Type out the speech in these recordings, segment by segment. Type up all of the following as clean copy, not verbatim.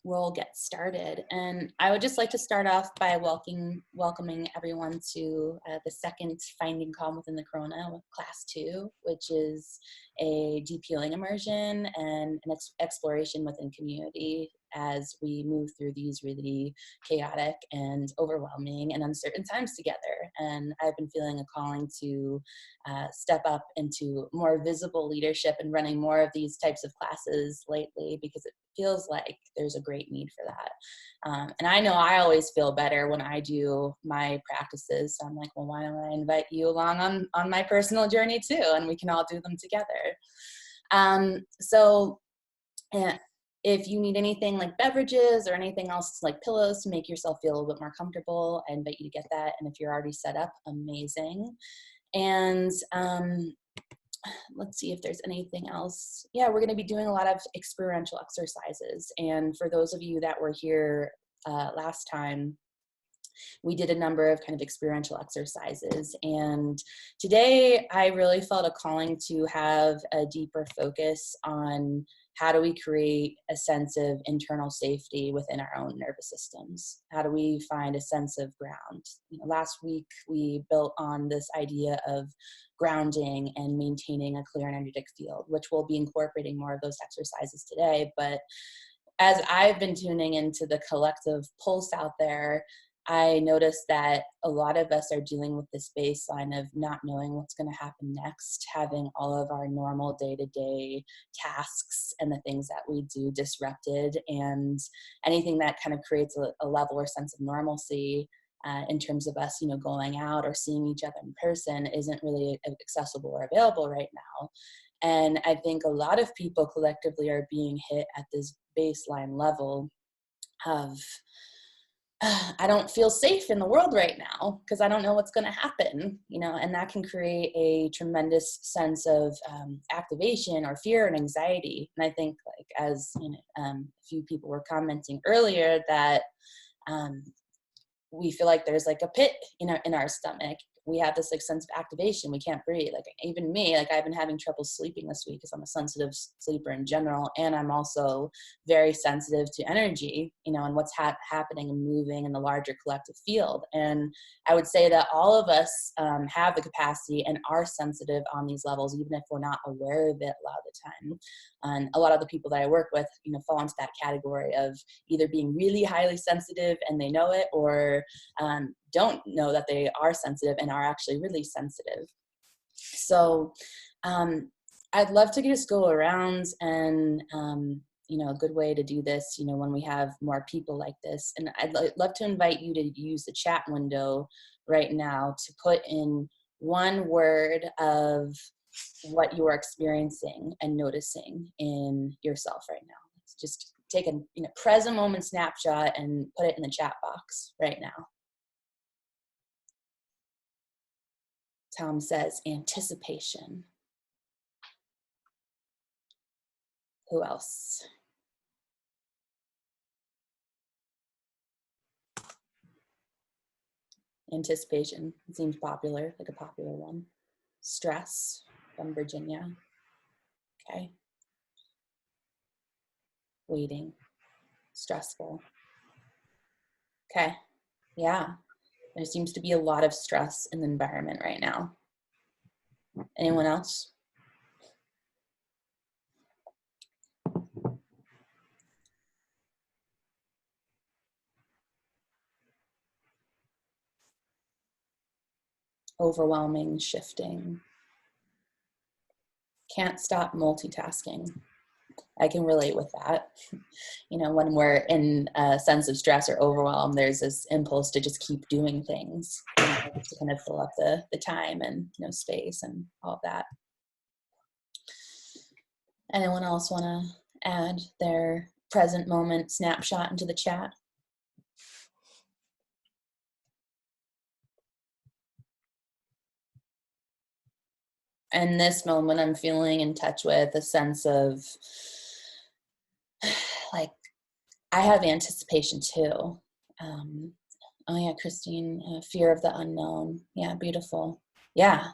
we'll get started. And I would just like to start off by welcoming everyone to the second Finding Calm Within the Corona, Class 2, which is a deep healing immersion and an exploration within community as we move through these really chaotic and overwhelming and uncertain times together. And I've been feeling a calling to step up into more visible leadership and running more of these types of classes lately, because it feels like there's a great need for that. And I know I always feel better when I do my practices. So I'm like, well, why don't I invite you along on my personal journey too? And we can all do them together. If you need anything like beverages or anything else like pillows to make yourself feel a little bit more comfortable, I invite you to get that. And if you're already set up, amazing. And let's see if there's anything else. Yeah, we're going to be doing a lot of experiential exercises. And for those of you that were here last time, we did a number of kind of experiential exercises. And today I really felt a calling to have a deeper focus on how do we create a sense of internal safety within our own nervous systems? How do we find a sense of ground? Last week we built on this idea of grounding and maintaining a clear energetic field, which we'll be incorporating more of those exercises today. But as I've been tuning into the collective pulse out there, I noticed that a lot of us are dealing with this baseline of not knowing what's going to happen next, having all of our normal day-to-day tasks and the things that we do disrupted, and anything that kind of creates a level or sense of normalcy in terms of us, going out or seeing each other in person isn't really accessible or available right now. And I think a lot of people collectively are being hit at this baseline level of, I don't feel safe in the world right now because I don't know what's going to happen, and that can create a tremendous sense of activation or fear and anxiety. And I think, as a few people were commenting earlier, that we feel like there's like a pit in our stomach. We have this sense of activation. We can't breathe. Even me, I've been having trouble sleeping this week because I'm a sensitive sleeper in general. And I'm also very sensitive to energy, and what's happening and moving in the larger collective field. And I would say that all of us have the capacity and are sensitive on these levels, even if we're not aware of it a lot of the time. And a lot of the people that I work with, fall into that category of either being really highly sensitive and they know it, or don't know that they are sensitive and are actually really sensitive. So I'd love to just go around and, a good way to do this, when we have more people like this. And I'd love to invite you to use the chat window right now to put in one word of what you are experiencing and noticing in yourself right now. Let's just take a present moment snapshot and put it in the chat box right now. Tom says anticipation. Who else? Anticipation. It seems popular, like a popular one. Stress from Virginia. Okay. Waiting. Stressful. Okay. Yeah. There seems to be a lot of stress in the environment right now. Anyone else? Overwhelming, shifting. Can't stop multitasking. I can relate with that. When we're in a sense of stress or overwhelm, there's this impulse to just keep doing things, to kind of fill up the time and space and all of that. Anyone else want to add their present moment snapshot into the chat? In this moment, I'm feeling in touch with a sense of I have anticipation too. Oh yeah, Christine, fear of the unknown. Yeah, beautiful. Yeah,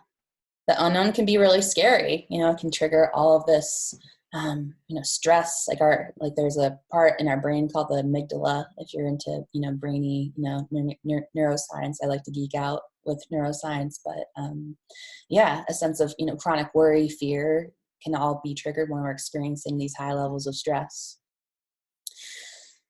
the unknown can be really scary. It can trigger all of this stress, there's a part in our brain called the amygdala. If you're into, brainy, neuroscience, I like to geek out with neuroscience, but a sense of, chronic worry, fear can all be triggered when we're experiencing these high levels of stress.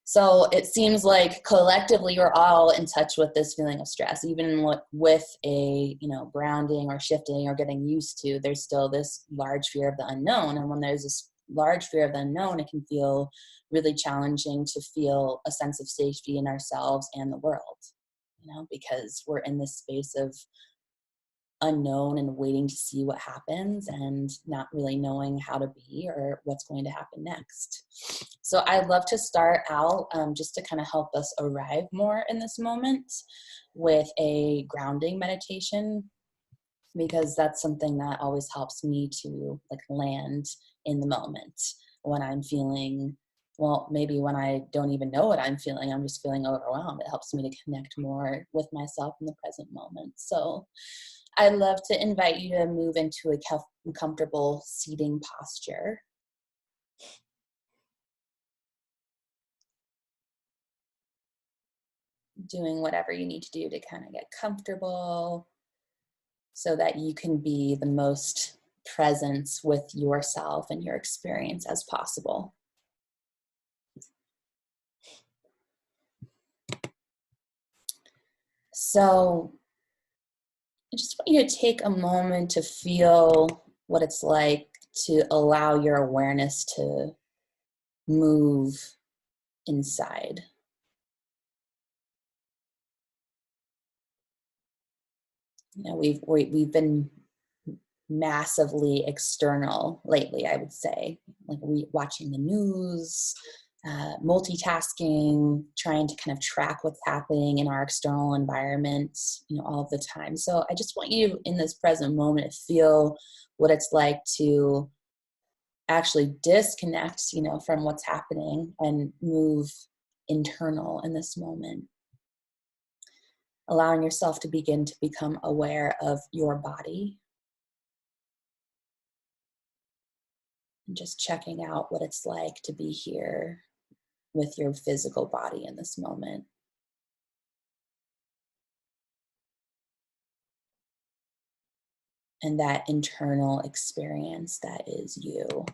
So it seems like collectively we're all in touch with this feeling of stress, even with a, grounding or shifting or getting used to, there's still this large fear of the unknown. And when there's this large fear of the unknown, it can feel really challenging to feel a sense of safety in ourselves and the world, because we're in this space of unknown and waiting to see what happens and not really knowing how to be or what's going to happen next. So I'd love to start out just to kind of help us arrive more in this moment with a grounding meditation, because that's something that always helps me to land in the moment when I'm feeling, well, maybe when I don't even know what I'm feeling, I'm just feeling overwhelmed. It helps me to connect more with myself in the present moment. So I'd love to invite you to move into a comfortable seating posture. Doing whatever you need to do to kind of get comfortable so that you can be the most present with yourself and your experience as possible. So I just want you to take a moment to feel what it's like to allow your awareness to move inside. We've been massively external lately, I would say, watching the news, multitasking, trying to kind of track what's happening in our external environment, all of the time. So I just want you in this present moment to feel what it's like to actually disconnect, from what's happening and move internal in this moment. Allowing yourself to begin to become aware of your body. And just checking out what it's like to be here with your physical body in this moment. And that internal experience that is you.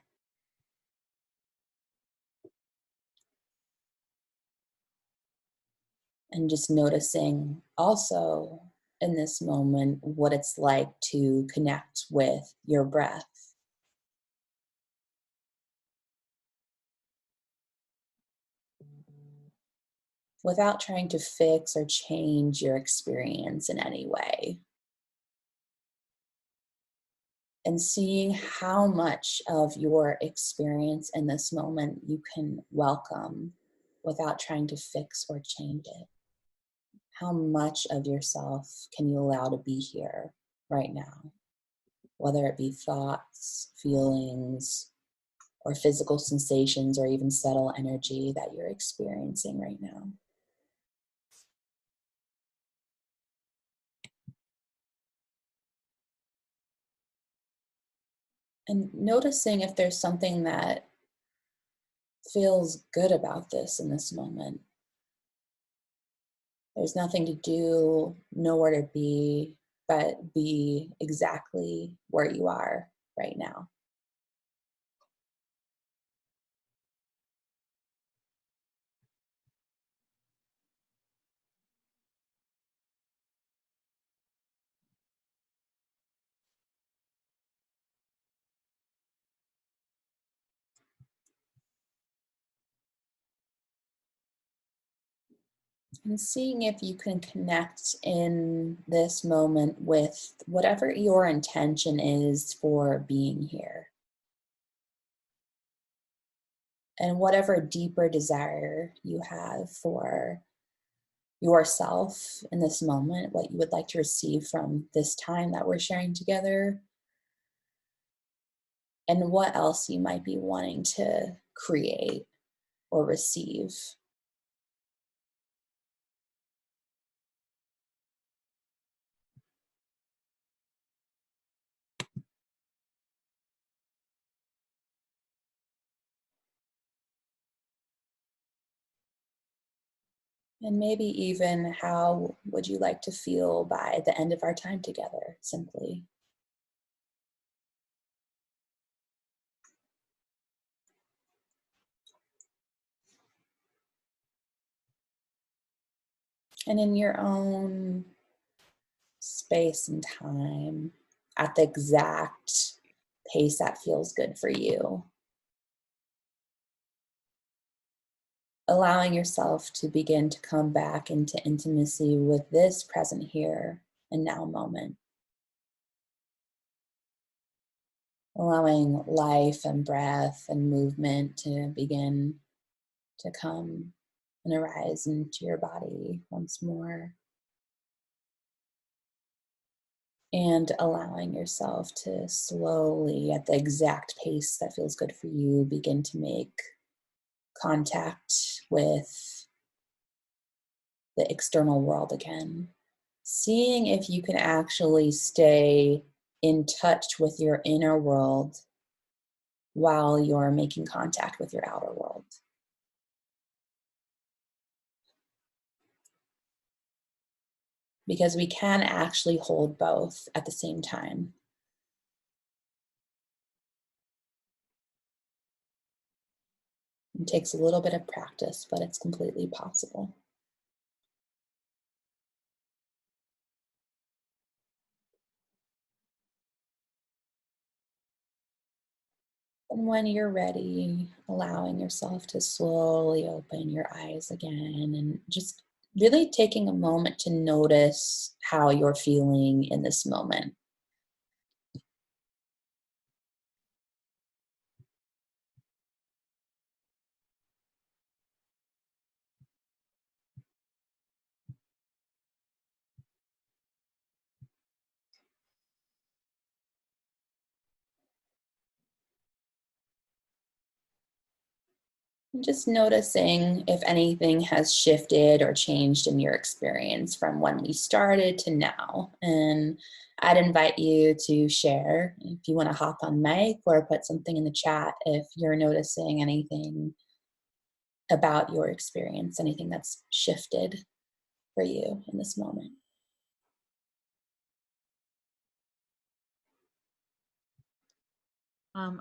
And just noticing also in this moment what it's like to connect with your breath. Without trying to fix or change your experience in any way. And seeing how much of your experience in this moment you can welcome without trying to fix or change it. How much of yourself can you allow to be here right now? Whether it be thoughts, feelings, or physical sensations, or even subtle energy that you're experiencing right now. And noticing if there's something that feels good about this in this moment. There's nothing to do, nowhere to be, but be exactly where you are right now. And seeing if you can connect in this moment with whatever your intention is for being here. And whatever deeper desire you have for yourself in this moment, what you would like to receive from this time that we're sharing together, and what else you might be wanting to create or receive. And maybe even how would you like to feel by the end of our time together, simply. And in your own space and time, at the exact pace that feels good for you, allowing yourself to begin to come back into intimacy with this present here and now moment. Allowing life and breath and movement to begin to come and arise into your body once more. And allowing yourself to slowly, at the exact pace that feels good for you, begin to make contact with the external world again. Seeing if you can actually stay in touch with your inner world while you're making contact with your outer world. Because we can actually hold both at the same time. It takes a little bit of practice, but it's completely possible. And when you're ready, allowing yourself to slowly open your eyes again and just really taking a moment to notice how you're feeling in this moment. And just noticing if anything has shifted or changed in your experience from when we started to now. And I'd invite you to share if you want to hop on mic or put something in the chat if you're noticing anything about your experience, anything that's shifted for you in this moment.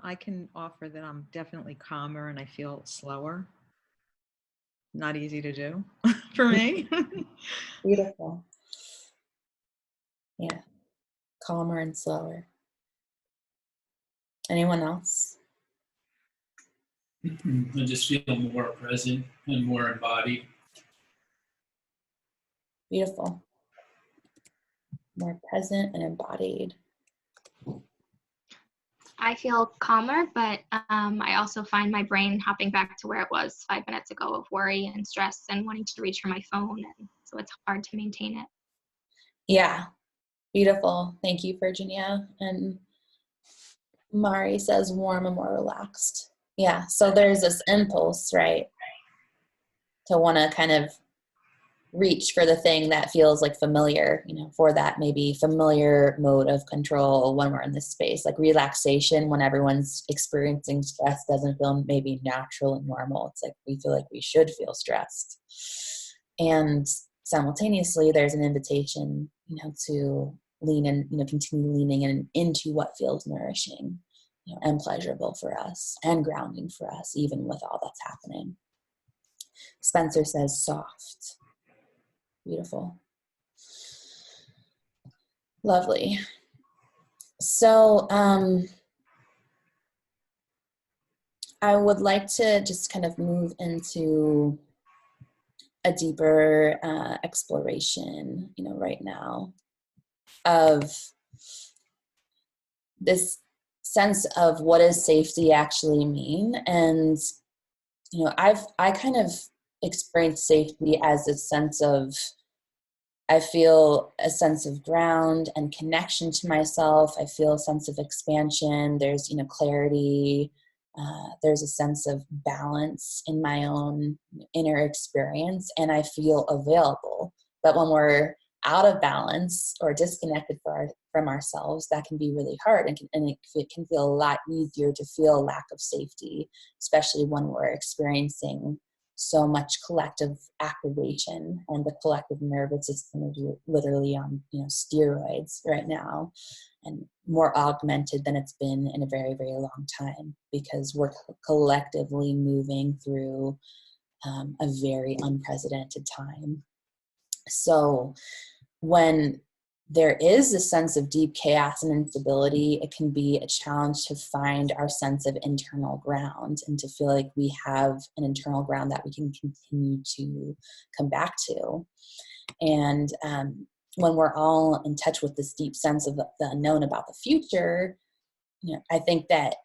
I can offer that I'm definitely calmer and I feel slower. Not easy to do for me. Beautiful. Yeah, calmer and slower. Anyone else? I just feel more present and more embodied. Beautiful. More present and embodied. I feel calmer, but I also find my brain hopping back to where it was 5 minutes ago of worry and stress and wanting to reach for my phone. And so it's hard to maintain it. Yeah, beautiful. Thank you, Virginia. And Mari says warm and more relaxed. Yeah, so there's this impulse, right, to want to kind of reach for the thing that feels like familiar, for that maybe familiar mode of control when we're in this space. Like relaxation, when everyone's experiencing stress, doesn't feel maybe natural and normal. It's like we feel like we should feel stressed. And simultaneously, there's an invitation, to lean in, continue leaning into what feels nourishing, and pleasurable for us and grounding for us, even with all that's happening. Spencer says soft. Beautiful. Lovely. So I would like to just kind of move into a deeper exploration, right now of this sense of what does safety actually mean. And, I kind of experienced safety as a sense of, I feel a sense of ground and connection to myself. I feel a sense of expansion. There's, clarity. There's a sense of balance in my own inner experience, and I feel available. But when we're out of balance or disconnected from ourselves, that can be really hard, and it can feel a lot easier to feel lack of safety, especially when we're experiencing so much collective activation, and the collective nervous system is literally on, steroids right now, and more augmented than it's been in a very, very long time, because we're collectively moving through a very unprecedented time. So when there is a sense of deep chaos and instability, it can be a challenge to find our sense of internal ground and to feel like we have an internal ground that we can continue to come back to. And when we're all in touch with this deep sense of the unknown about the future, I think that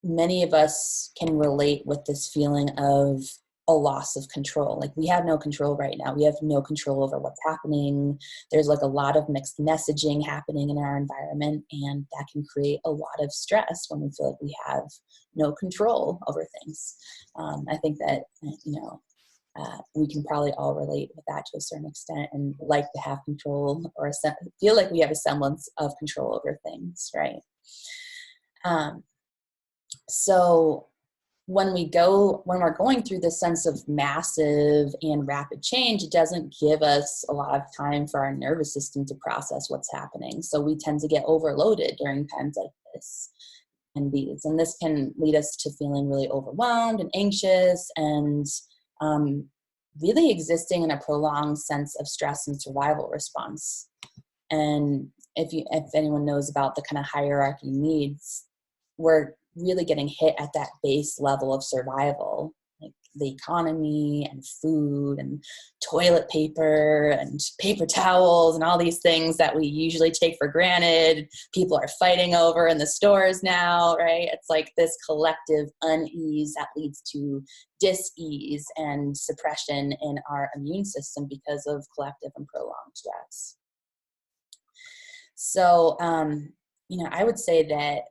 many of us can relate with this feeling of a loss of control. Like, we have no control right now. We have no control over what's happening. There's like a lot of mixed messaging happening in our environment, and that can create a lot of stress when we feel like we have no control over things. I think that, we can probably all relate with that to a certain extent, and like to have control, or feel like we have a semblance of control over things, right? So when we're going through this sense of massive and rapid change, it doesn't give us a lot of time for our nervous system to process what's happening. So we tend to get overloaded during times like this and these. And this can lead us to feeling really overwhelmed and anxious, and really existing in a prolonged sense of stress and survival response. And if anyone knows about the kind of hierarchy needs, we're really getting hit at that base level of survival, like the economy and food and toilet paper and paper towels and all these things that we usually take for granted. People are fighting over in the stores now, right? It's like this collective unease that leads to dis-ease and suppression in our immune system because of collective and prolonged stress. So, I would say that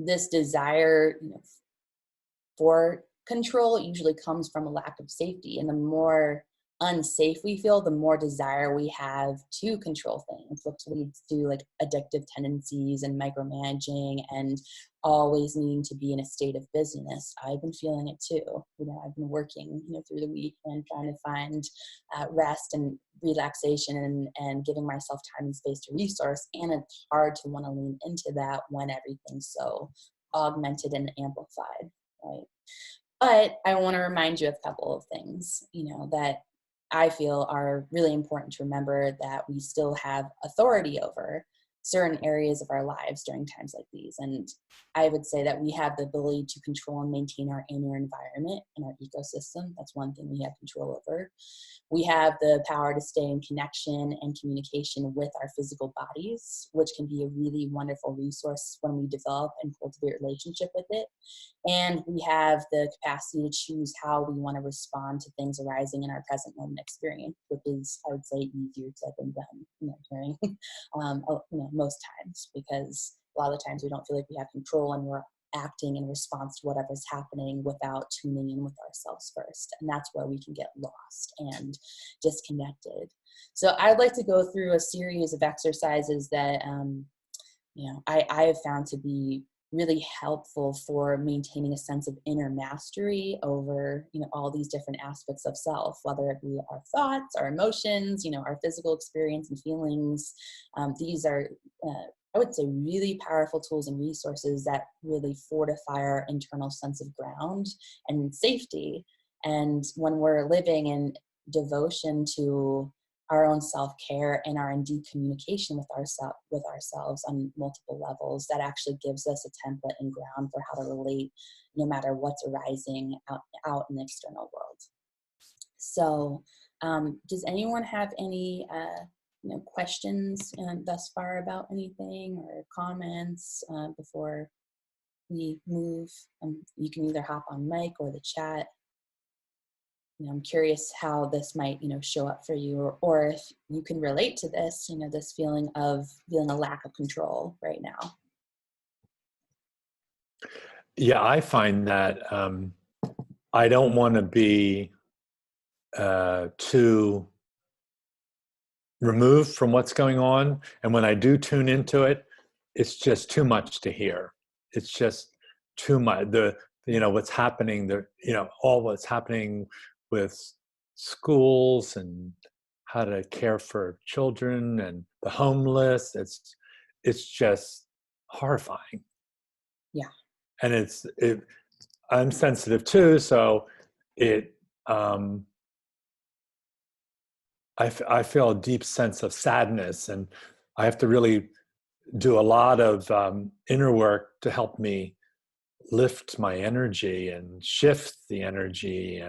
this desire for control usually comes from a lack of safety. And the more unsafe we feel, the more desire we have to control things, which leads to like addictive tendencies and micromanaging and always needing to be in a state of busyness. I've been feeling it too. I've been working, through the week and trying to find rest and relaxation and giving myself time and space to resource. And it's hard to want to lean into that when everything's so augmented and amplified, right? But I want to remind you of a couple of things, that I feel are really important to remember, that we still have authority over certain areas of our lives during times like these. And I would say that we have the ability to control and maintain our inner environment and our ecosystem. That's one thing we have control over. We have the power to stay in connection and communication with our physical bodies, which can be a really wonderful resource when we develop and cultivate a relationship with it. And we have the capacity to choose how we want to respond to things arising in our present moment experience, which is, I would say, easier said than done, during most times, because a lot of the times we don't feel like we have control, and we're acting in response to whatever's happening without tuning in with ourselves first. And that's where we can get lost and disconnected. So I'd like to go through a series of exercises that I have found to be really helpful for maintaining a sense of inner mastery over, all these different aspects of self, whether it be our thoughts, our emotions, our physical experience and feelings. These are, I would say, really powerful tools and resources that really fortify our internal sense of ground and safety. And when we're living in devotion to our own self-care and our in deep communication with ourselves on multiple levels, that actually gives us a template and ground for how to relate no matter what's arising out in the external world. So does anyone have any questions thus far about anything, or comments before we move? You can either hop on mic or the chat. I'm curious how this might, show up for you, or if you can relate to this, this feeling of feeling a lack of control right now. Yeah, I find that I don't want to be too removed from what's going on. And when I do tune into it, it's just too much to hear. It's just too much. What's happening, all what's happening with schools and how to care for children and the homeless. It's just horrifying. Yeah. And I'm sensitive too, so I feel a deep sense of sadness, and I have to really do a lot of inner work to help me lift my energy and shift the energy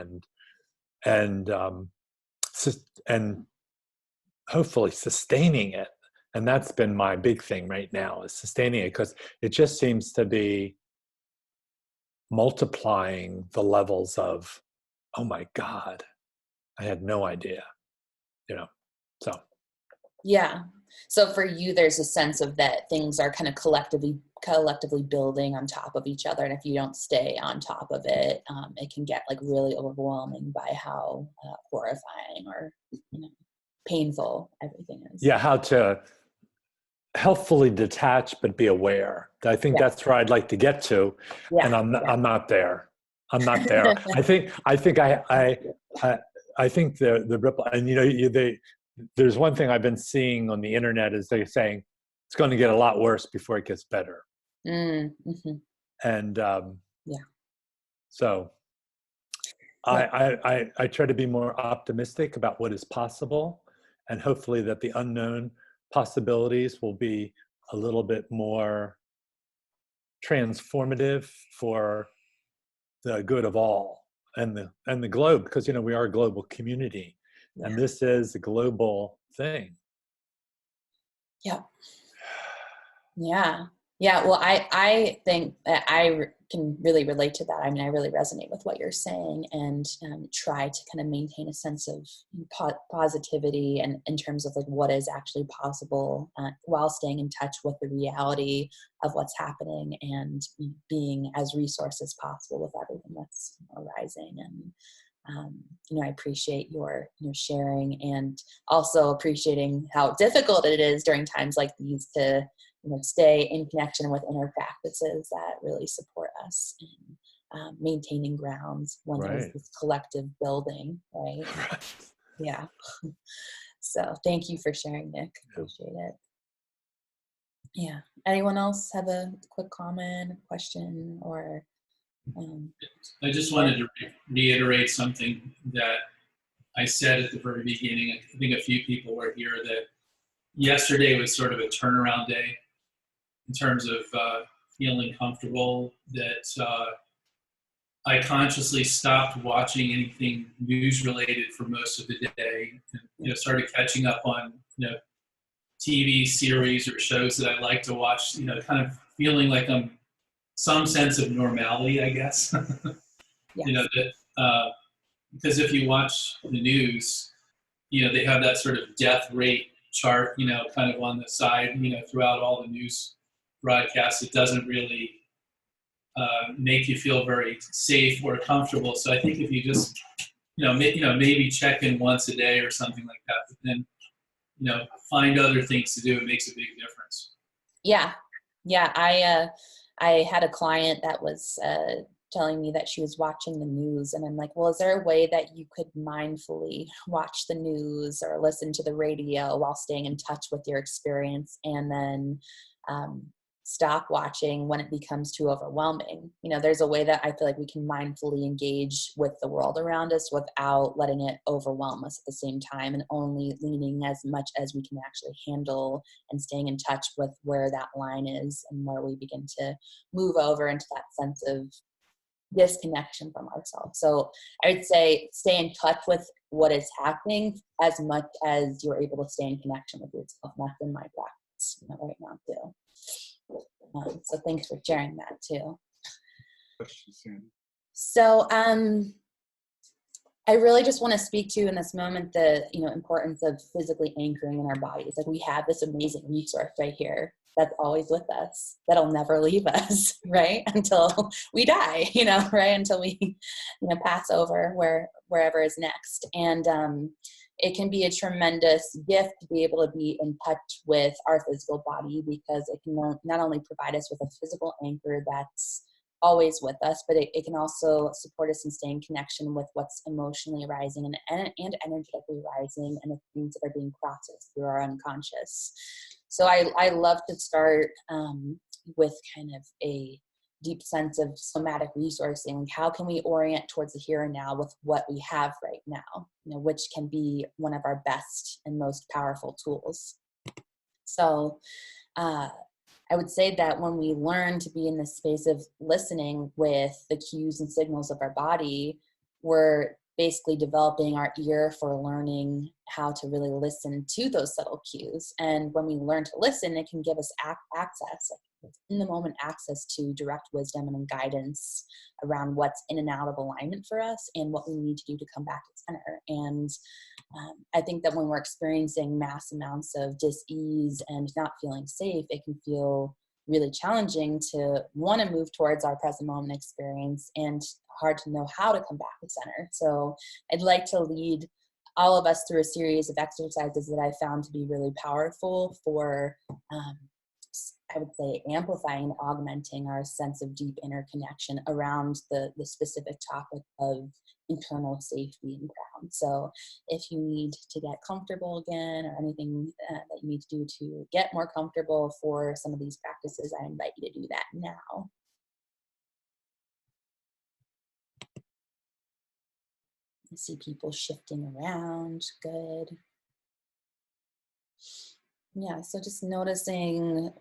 and hopefully sustaining it. And that's been my big thing right now, is sustaining it, because it just seems to be multiplying the levels of, oh my God, I had no idea, so. Yeah. So for you, there's a sense of that things are kind of collectively building on top of each other. And if you don't stay on top of it, it can get like really overwhelming by how horrifying or painful everything is. Yeah, how to healthfully detach but be aware. I think that's where I'd like to get to, and I'm not there. I'm not there. I think the ripple, and there's one thing I've been seeing on the internet is they're saying it's going to get a lot worse before it gets better. Mm-hmm. And so I try to be more optimistic about what is possible, and hopefully that the unknown possibilities will be a little bit more transformative for the good of all and the globe, because we are a global community, and this is a global thing. Yeah. Well, I think that I can really relate to that. I mean, I really resonate with what you're saying, and try to kind of maintain a sense of positivity and in terms of like what is actually possible, while staying in touch with the reality of what's happening and being as resourced as possible with everything that's arising. And I appreciate your sharing, and also appreciating how difficult it is during times like these to stay in connection with inner practices that really support us in maintaining grounds when there's this collective building, right? Yeah. So thank you for sharing, Nick. Appreciate it. Yeah. Anyone else have a quick comment, question, or? I just wanted to reiterate something that I said at the very beginning. I think a few people were here, that yesterday was sort of a turnaround day in terms of feeling comfortable, that I consciously stopped watching anything news related for most of the day, and started catching up on TV series or shows that I like to watch, kind of feeling like I'm some sense of normality, I guess. Because if you watch the news, they have that sort of death rate chart, kind of on the side, throughout all the news broadcasts. It doesn't really make you feel very safe or comfortable. So I think if you just, maybe check in once a day or something like that, but then, find other things to do, it makes a big difference. Yeah. I had a client that was telling me that she was watching the news, and I'm like, well, is there a way that you could mindfully watch the news or listen to the radio while staying in touch with your experience, and then stop watching when it becomes too overwhelming? There's a way that I feel like we can mindfully engage with the world around us without letting it overwhelm us at the same time, and only leaning as much as we can actually handle, and staying in touch with where that line is and where we begin to move over into that sense of disconnection from ourselves. So I would say stay in touch with what is happening as much as you're able to stay in connection with yourself. And that's in my practice right now too. So thanks for sharing that too. So I really just want to speak to in this moment the importance of physically anchoring in our bodies. Like, we have this amazing resource right here that's always with us, that'll never leave us, right? Until we die, right? Until we pass over wherever is next. And it can be a tremendous gift to be able to be in touch with our physical body, because it can not only provide us with a physical anchor that's always with us, but it can also support us in staying in connection with what's emotionally arising and energetically rising, and the things that are being processed through our unconscious. So I love to start with kind of a deep sense of somatic resourcing. How can we orient towards the here and now with what we have right now, which can be one of our best and most powerful tools. So I would say that when we learn to be in this space of listening with the cues and signals of our body, we're basically developing our ear for learning how to really listen to those subtle cues. And when we learn to listen, it can give us access, in the moment access to direct wisdom and guidance around what's in and out of alignment for us and what we need to do to come back to center. And I think that when we're experiencing mass amounts of dis-ease and not feeling safe, it can feel really challenging to want to move towards our present moment experience and hard to know how to come back to center. So I'd like to lead all of us through a series of exercises that I found to be really powerful for I would say amplifying, augmenting our sense of deep inner connection around the specific topic of internal safety and ground. So if you need to get comfortable again, or anything that you need to do to get more comfortable for some of these practices, I invite you to do that now. I see people shifting around. Good. Yeah, so just noticing,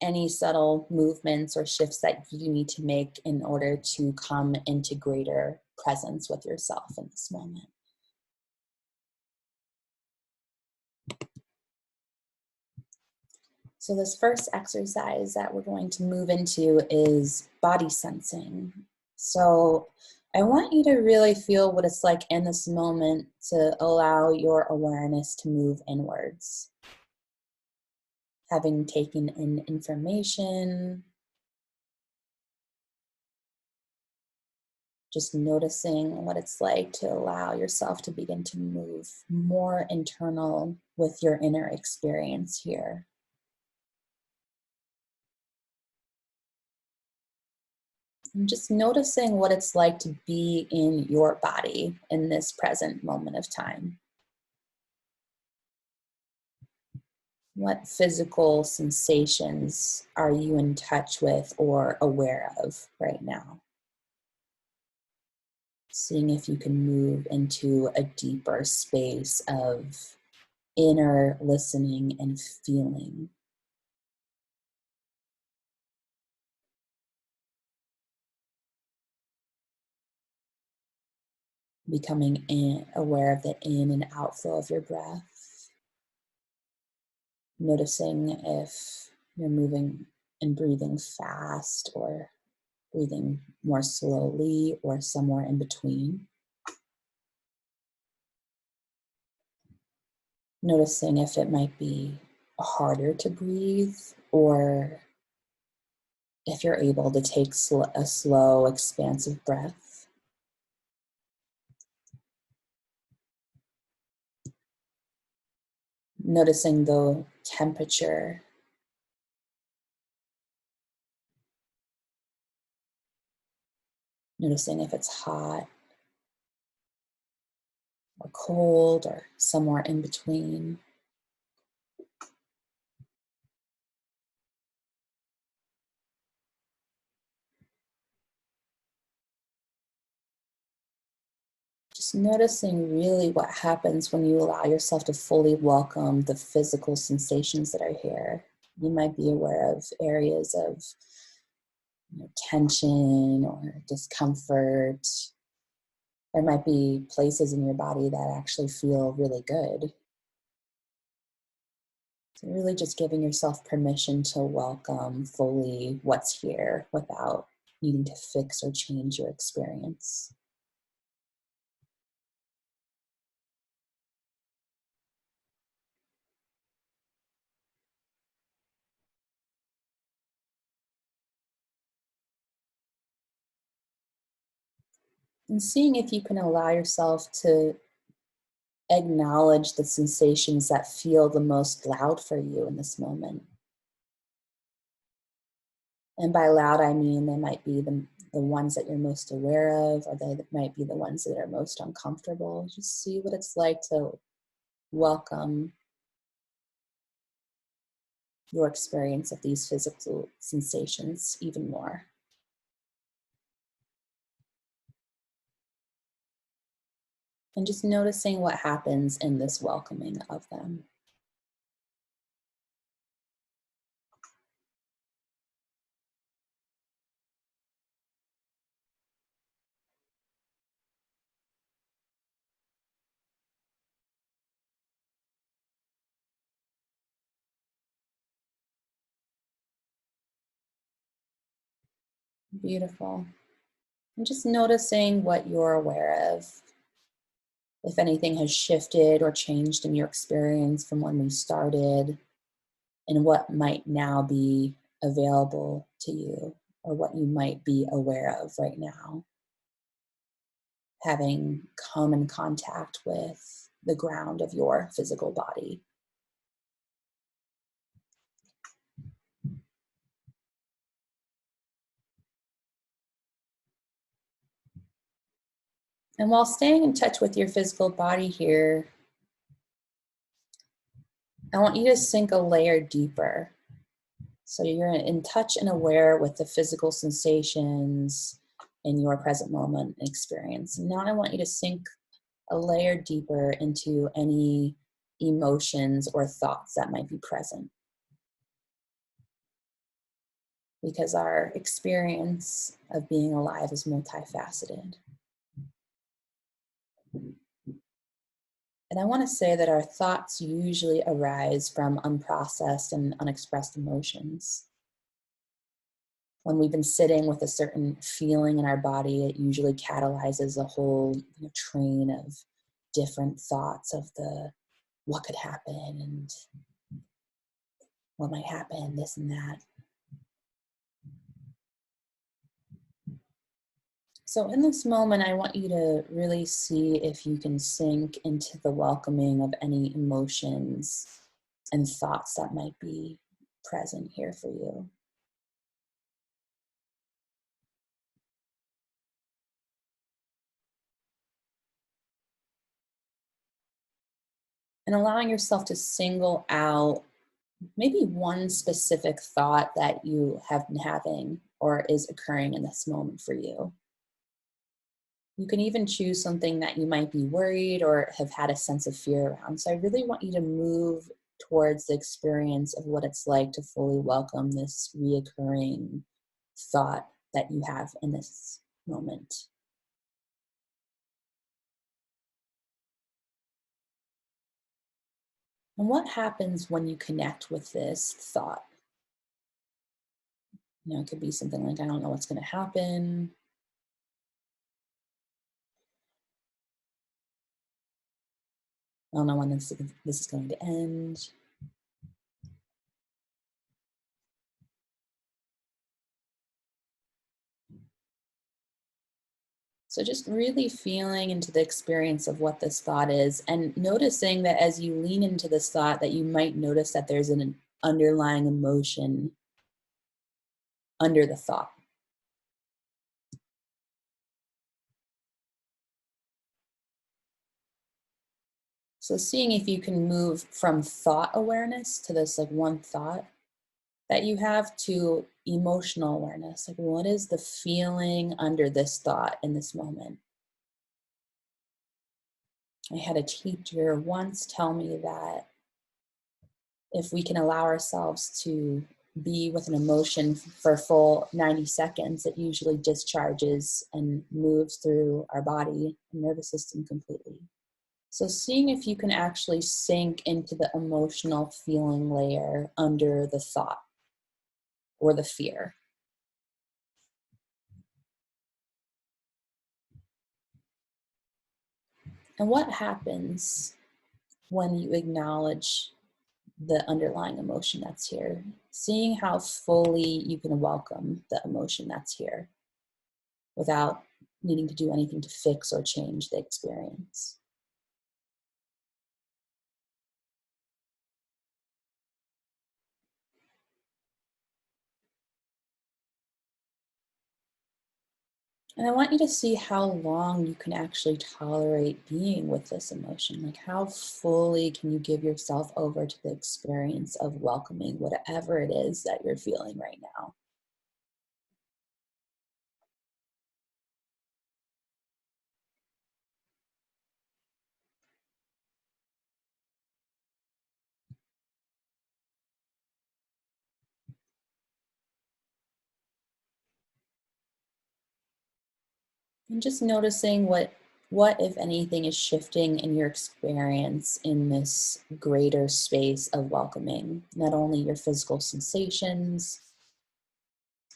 any subtle movements or shifts that you need to make in order to come into greater presence with yourself in this moment. So this first exercise that we're going to move into is body sensing. So I want you to really feel what it's like in this moment to allow your awareness to move inwards. Having taken in information, just noticing what it's like to allow yourself to begin to move more internal with your inner experience here. And just noticing what it's like to be in your body in this present moment of time. What physical sensations are you in touch with or aware of right now? Seeing if you can move into a deeper space of inner listening and feeling. Becoming aware of the in and outflow of your breath. Noticing if you're moving and breathing fast or breathing more slowly or somewhere in between. Noticing if it might be harder to breathe or if you're able to take a slow, expansive breath. Noticing the temperature. Noticing if it's hot or cold or somewhere in between. Just noticing really what happens when you allow yourself to fully welcome the physical sensations that are here. You might be aware of areas of tension or discomfort. There might be places in your body that actually feel really good. So really just giving yourself permission to welcome fully what's here without needing to fix or change your experience. And seeing if you can allow yourself to acknowledge the sensations that feel the most loud for you in this moment. And by loud, I mean they might be the ones that you're most aware of, or they might be the ones that are most uncomfortable. Just see what it's like to welcome your experience of these physical sensations even more. And just noticing what happens in this welcoming of them. Beautiful. And just noticing what you're aware of. If anything has shifted or changed in your experience from when we started, and what might now be available to you, or what you might be aware of right now. Having come in contact with the ground of your physical body. And while staying in touch with your physical body here, I want you to sink a layer deeper. So you're in touch and aware with the physical sensations in your present moment experience. And now I want you to sink a layer deeper into any emotions or thoughts that might be present. Because our experience of being alive is multifaceted. And I want to say that our thoughts usually arise from unprocessed and unexpressed emotions. When we've been sitting with a certain feeling in our body, it usually catalyzes a whole train of different thoughts of what could happen and what might happen, this and that. So in this moment, I want you to really see if you can sink into the welcoming of any emotions and thoughts that might be present here for you. And allowing yourself to single out maybe one specific thought that you have been having or is occurring in this moment for you. You can even choose something that you might be worried or have had a sense of fear around. So I really want you to move towards the experience of what it's like to fully welcome this reoccurring thought that you have in this moment. And what happens when you connect with this thought? It could be something like, I don't know what's going to happen. I don't know when this is going to end. So just really feeling into the experience of what this thought is, and noticing that as you lean into this thought, that you might notice that there's an underlying emotion under the thought. So seeing if you can move from thought awareness to this one thought that you have to emotional awareness. What is the feeling under this thought in this moment? I had a teacher once tell me that if we can allow ourselves to be with an emotion for a full 90 seconds, it usually discharges and moves through our body and nervous system completely. So seeing if you can actually sink into the emotional feeling layer under the thought or the fear. And what happens when you acknowledge the underlying emotion that's here? Seeing how fully you can welcome the emotion that's here without needing to do anything to fix or change the experience. And I want you to see how long you can actually tolerate being with this emotion. Like, how fully can you give yourself over to the experience of welcoming whatever it is that you're feeling right now? And just noticing what, if anything, is shifting in your experience in this greater space of welcoming, not only your physical sensations,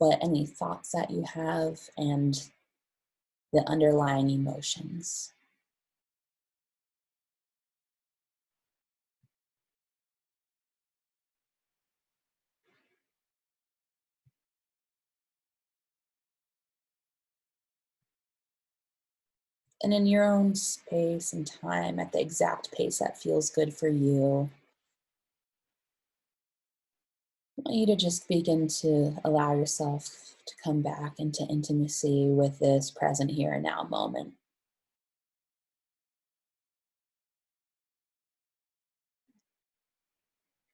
but any thoughts that you have and the underlying emotions. And in your own space and time, at the exact pace that feels good for you, I want you to just begin to allow yourself to come back into intimacy with this present here and now moment.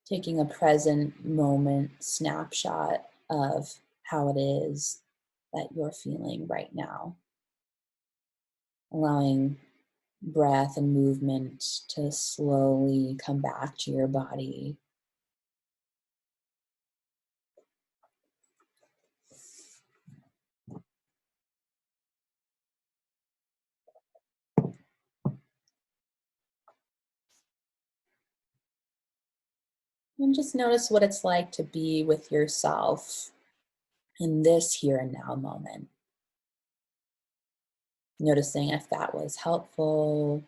Taking a present moment snapshot of how it is that you're feeling right now. Allowing breath and movement to slowly come back to your body. And just notice what it's like to be with yourself in this here and now moment. Noticing if that was helpful,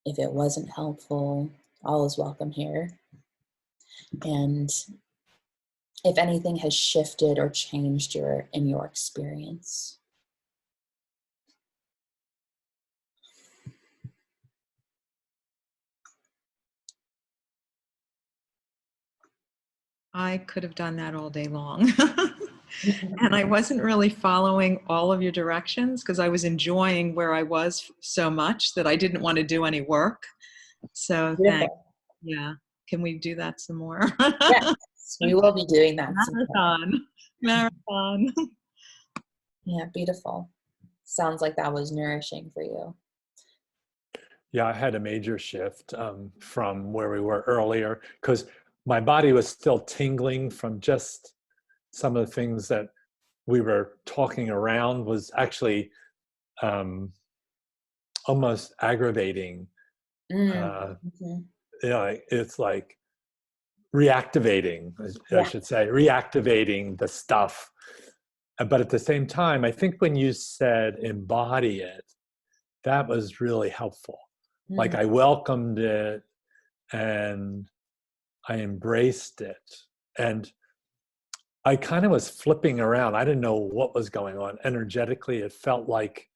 if it wasn't helpful, all is welcome here. And if anything has shifted or changed in your experience. I could have done that all day long. And I wasn't really following all of your directions because I was enjoying where I was so much that I didn't want to do any work. So thanks. Beautiful. Yeah. Can we do that some more? Yes, we will be doing that. Marathon. Yeah, beautiful. Sounds like that was nourishing for you. Yeah, I had a major shift from where we were earlier because my body was still tingling from just some of the things that we were talking around was actually almost aggravating. Mm-hmm. It's like reactivating, I Yeah. should say, reactivating the stuff. But at the same time, I think when you said embody it, that was really helpful. Like I welcomed it and I embraced it. And I kind of was flipping around. I didn't know what was going on. Energetically, it felt like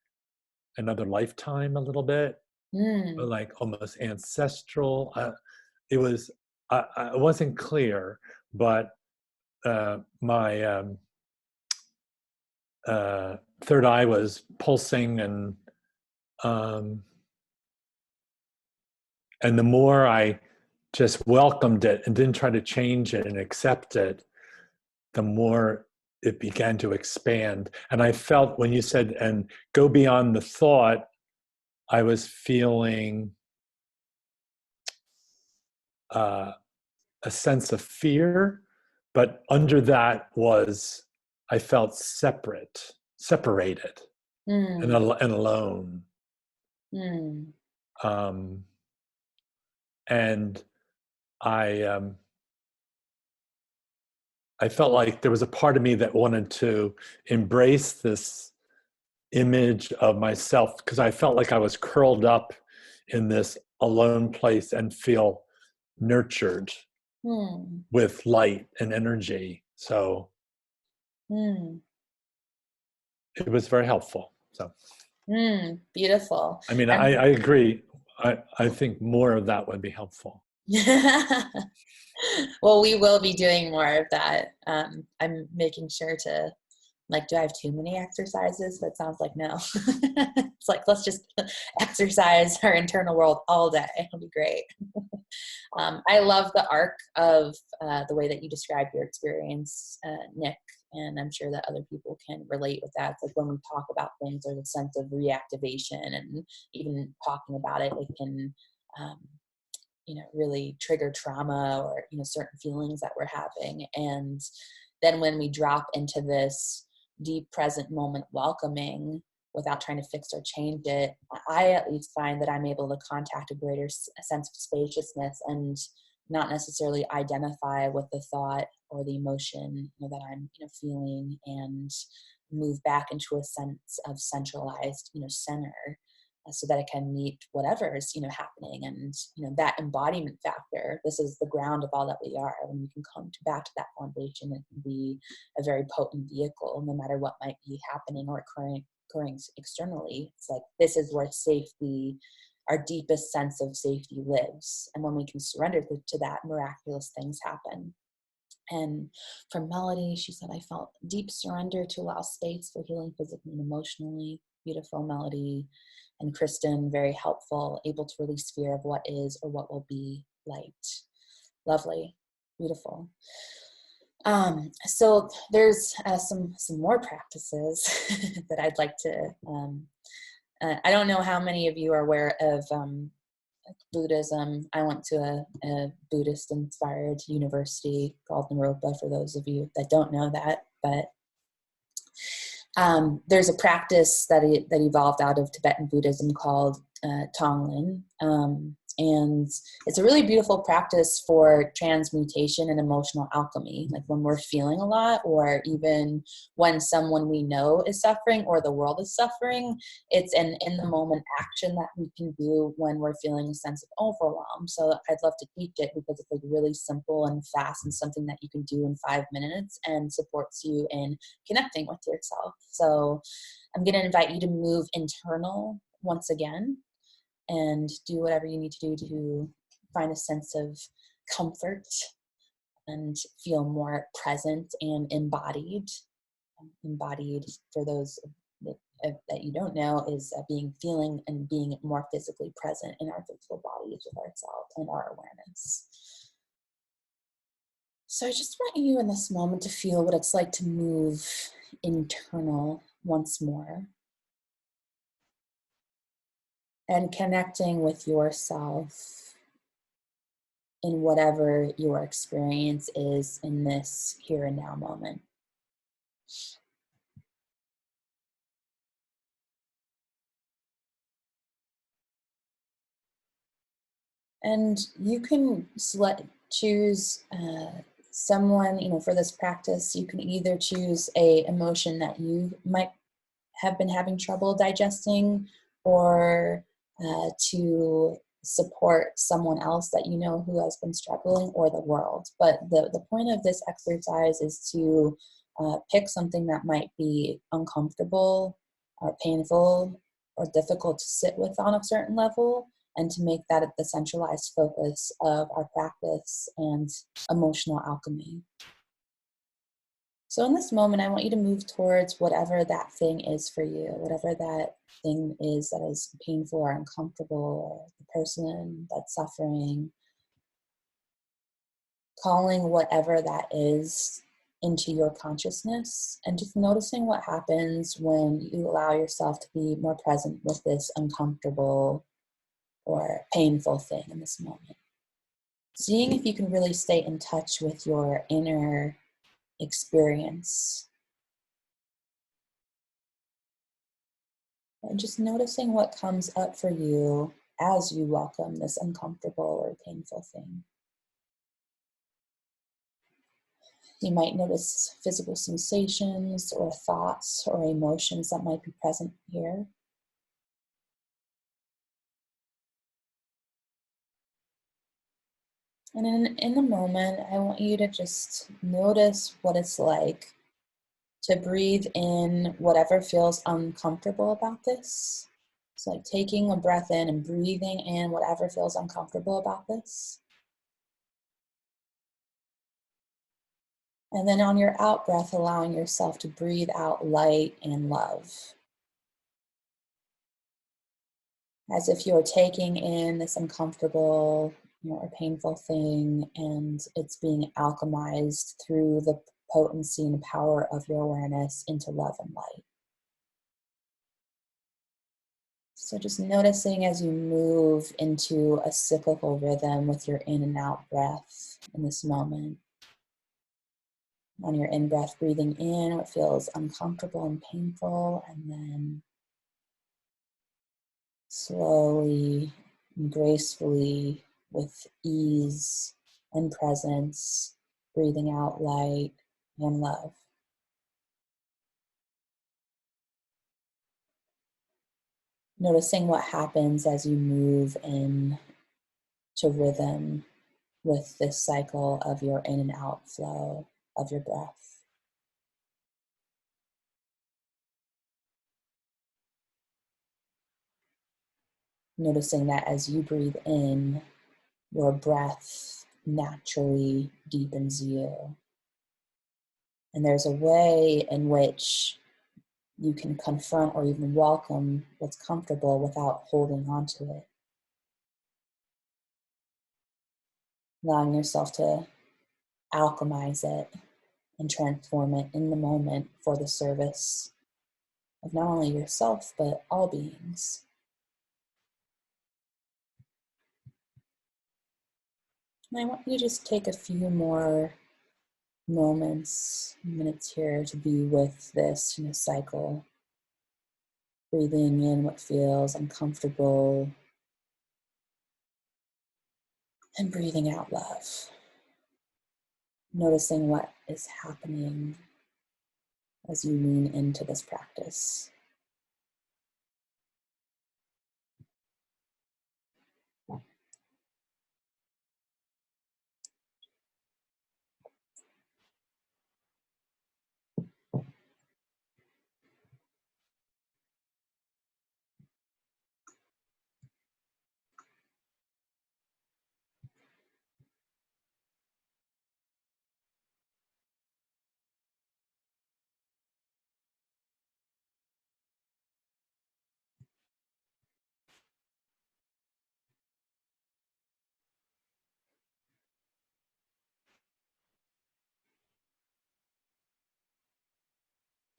another lifetime a little bit, or like almost ancestral. It was, I wasn't clear, but my third eye was pulsing um, and the more I just welcomed it and didn't try to change it and accept it, the more it began to expand. And I felt when you said, and go beyond the thought, I was feeling a sense of fear, but under that was, I felt separated and alone. And I felt like there was a part of me that wanted to embrace this image of myself because I felt like I was curled up in this alone place and feel nurtured with light and energy. So it was very helpful. So beautiful. I mean, I agree. I think more of that would be helpful. Well, we will be doing more of that. I'm making sure to Like, do I have too many exercises? That sounds like no. It's like, let's just exercise our internal world all day. It'll be great. I love the arc of the way that you described your experience, Nick, and I'm sure that other people can relate with that. It's like when we talk about things, there's a sense of reactivation, and even talking about it, it can, really trigger trauma or, certain feelings that we're having. And then when we drop into this deep present moment welcoming without trying to fix or change it, I at least find that I'm able to contact a greater sense of spaciousness and not necessarily identify with the thought or the emotion that I'm feeling, and move back into a sense of centralized center, so that it can meet whatever is happening. And that embodiment factor, this is the ground of all that we are. When we can come back to that foundation, it can be a very potent vehicle, no matter what might be happening or occurring externally. It's like, this is where safety, our deepest sense of safety, lives. And when we can surrender to that, miraculous things happen. And for Melody, she said, I felt deep surrender to allow space for healing physically and emotionally. Beautiful, Melody. And Kristen, very helpful, able to release fear of what is or what will be light. Lovely, beautiful. So there's some more practices that I'd like to, I don't know how many of you are aware of Buddhism. I went to a Buddhist-inspired university called Naropa, for those of you that don't know that. But there's a practice that evolved out of Tibetan Buddhism called Tonglen. And it's a really beautiful practice for transmutation and emotional alchemy. Like when we're feeling a lot, or even when someone we know is suffering or the world is suffering, it's an in the moment action that we can do when we're feeling a sense of overwhelm. So I'd love to teach it because it's like really simple and fast, and something that you can do in 5 minutes and supports you in connecting with yourself. So I'm going to invite you to move internal once again, and do whatever you need to do to find a sense of comfort and feel more present and embodied. Embodied, for those that you don't know, is feeling and being more physically present in our physical bodies with ourselves and our awareness. So I just want you in this moment to feel what it's like to move internal once more, and connecting with yourself in whatever your experience is in this here and now moment. And you can choose someone, for this practice. You can either choose a emotion that you might have been having trouble digesting, or to support someone else that you know who has been struggling, or the world. But the point of this exercise is to pick something that might be uncomfortable or painful or difficult to sit with on a certain level, and to make that the centralized focus of our practice and emotional alchemy. So in this moment, I want you to move towards whatever that thing is for you, whatever that thing is that is painful or uncomfortable, or the person that's suffering. Calling whatever that is into your consciousness, and just noticing what happens when you allow yourself to be more present with this uncomfortable or painful thing in this moment. Seeing if you can really stay in touch with your inner experience. And just noticing what comes up for you as you welcome this uncomfortable or painful thing. You might notice physical sensations or thoughts or emotions that might be present here. And in the moment, I want you to just notice what it's like to breathe in whatever feels uncomfortable about this. It's like taking a breath in and breathing in whatever feels uncomfortable about this. And then on your out breath, allowing yourself to breathe out light and love. As if you're taking in this uncomfortable, or painful thing, and it's being alchemized through the potency and power of your awareness into love and light. So just noticing as you move into a cyclical rhythm with your in and out breath in this moment. On your in-breath, breathing in what feels uncomfortable and painful, and then slowly and gracefully, with ease and presence, breathing out light and love. Noticing what happens as you move in to rhythm with this cycle of your in and out flow of your breath. Noticing that as you breathe in, your breath naturally deepens you. And there's a way in which you can confront or even welcome what's comfortable without holding on to it. Allowing yourself to alchemize it and transform it in the moment for the service of not only yourself, but all beings. And I want you to just take a few more minutes here to be with this cycle. Breathing in what feels uncomfortable and breathing out love. Noticing what is happening as you lean into this practice.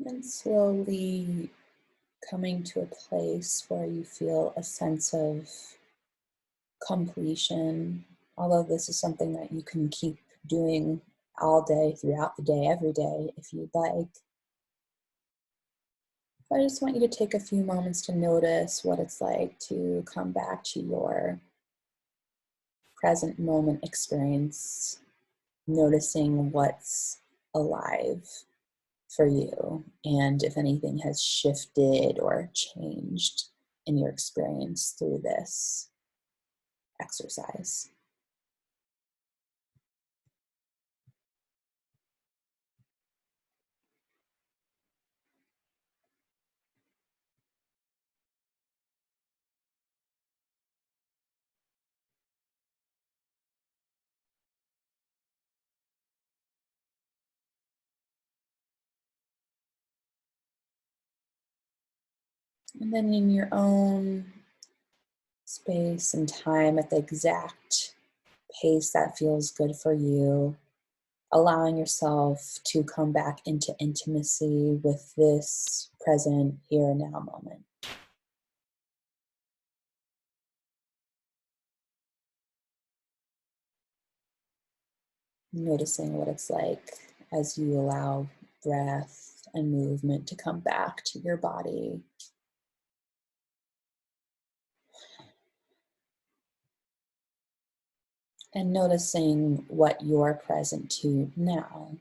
And slowly coming to a place where you feel a sense of completion, although this is something that you can keep doing all day, throughout the day, every day, if you'd like. I just want you to take a few moments to notice what it's like to come back to your present moment experience, noticing what's alive for you, and if anything has shifted or changed in your experience through this exercise. And then in your own space and time, at the exact pace that feels good for you, allowing yourself to come back into intimacy with this present here and now moment. Noticing what it's like as you allow breath and movement to come back to your body. And noticing what you're present to now.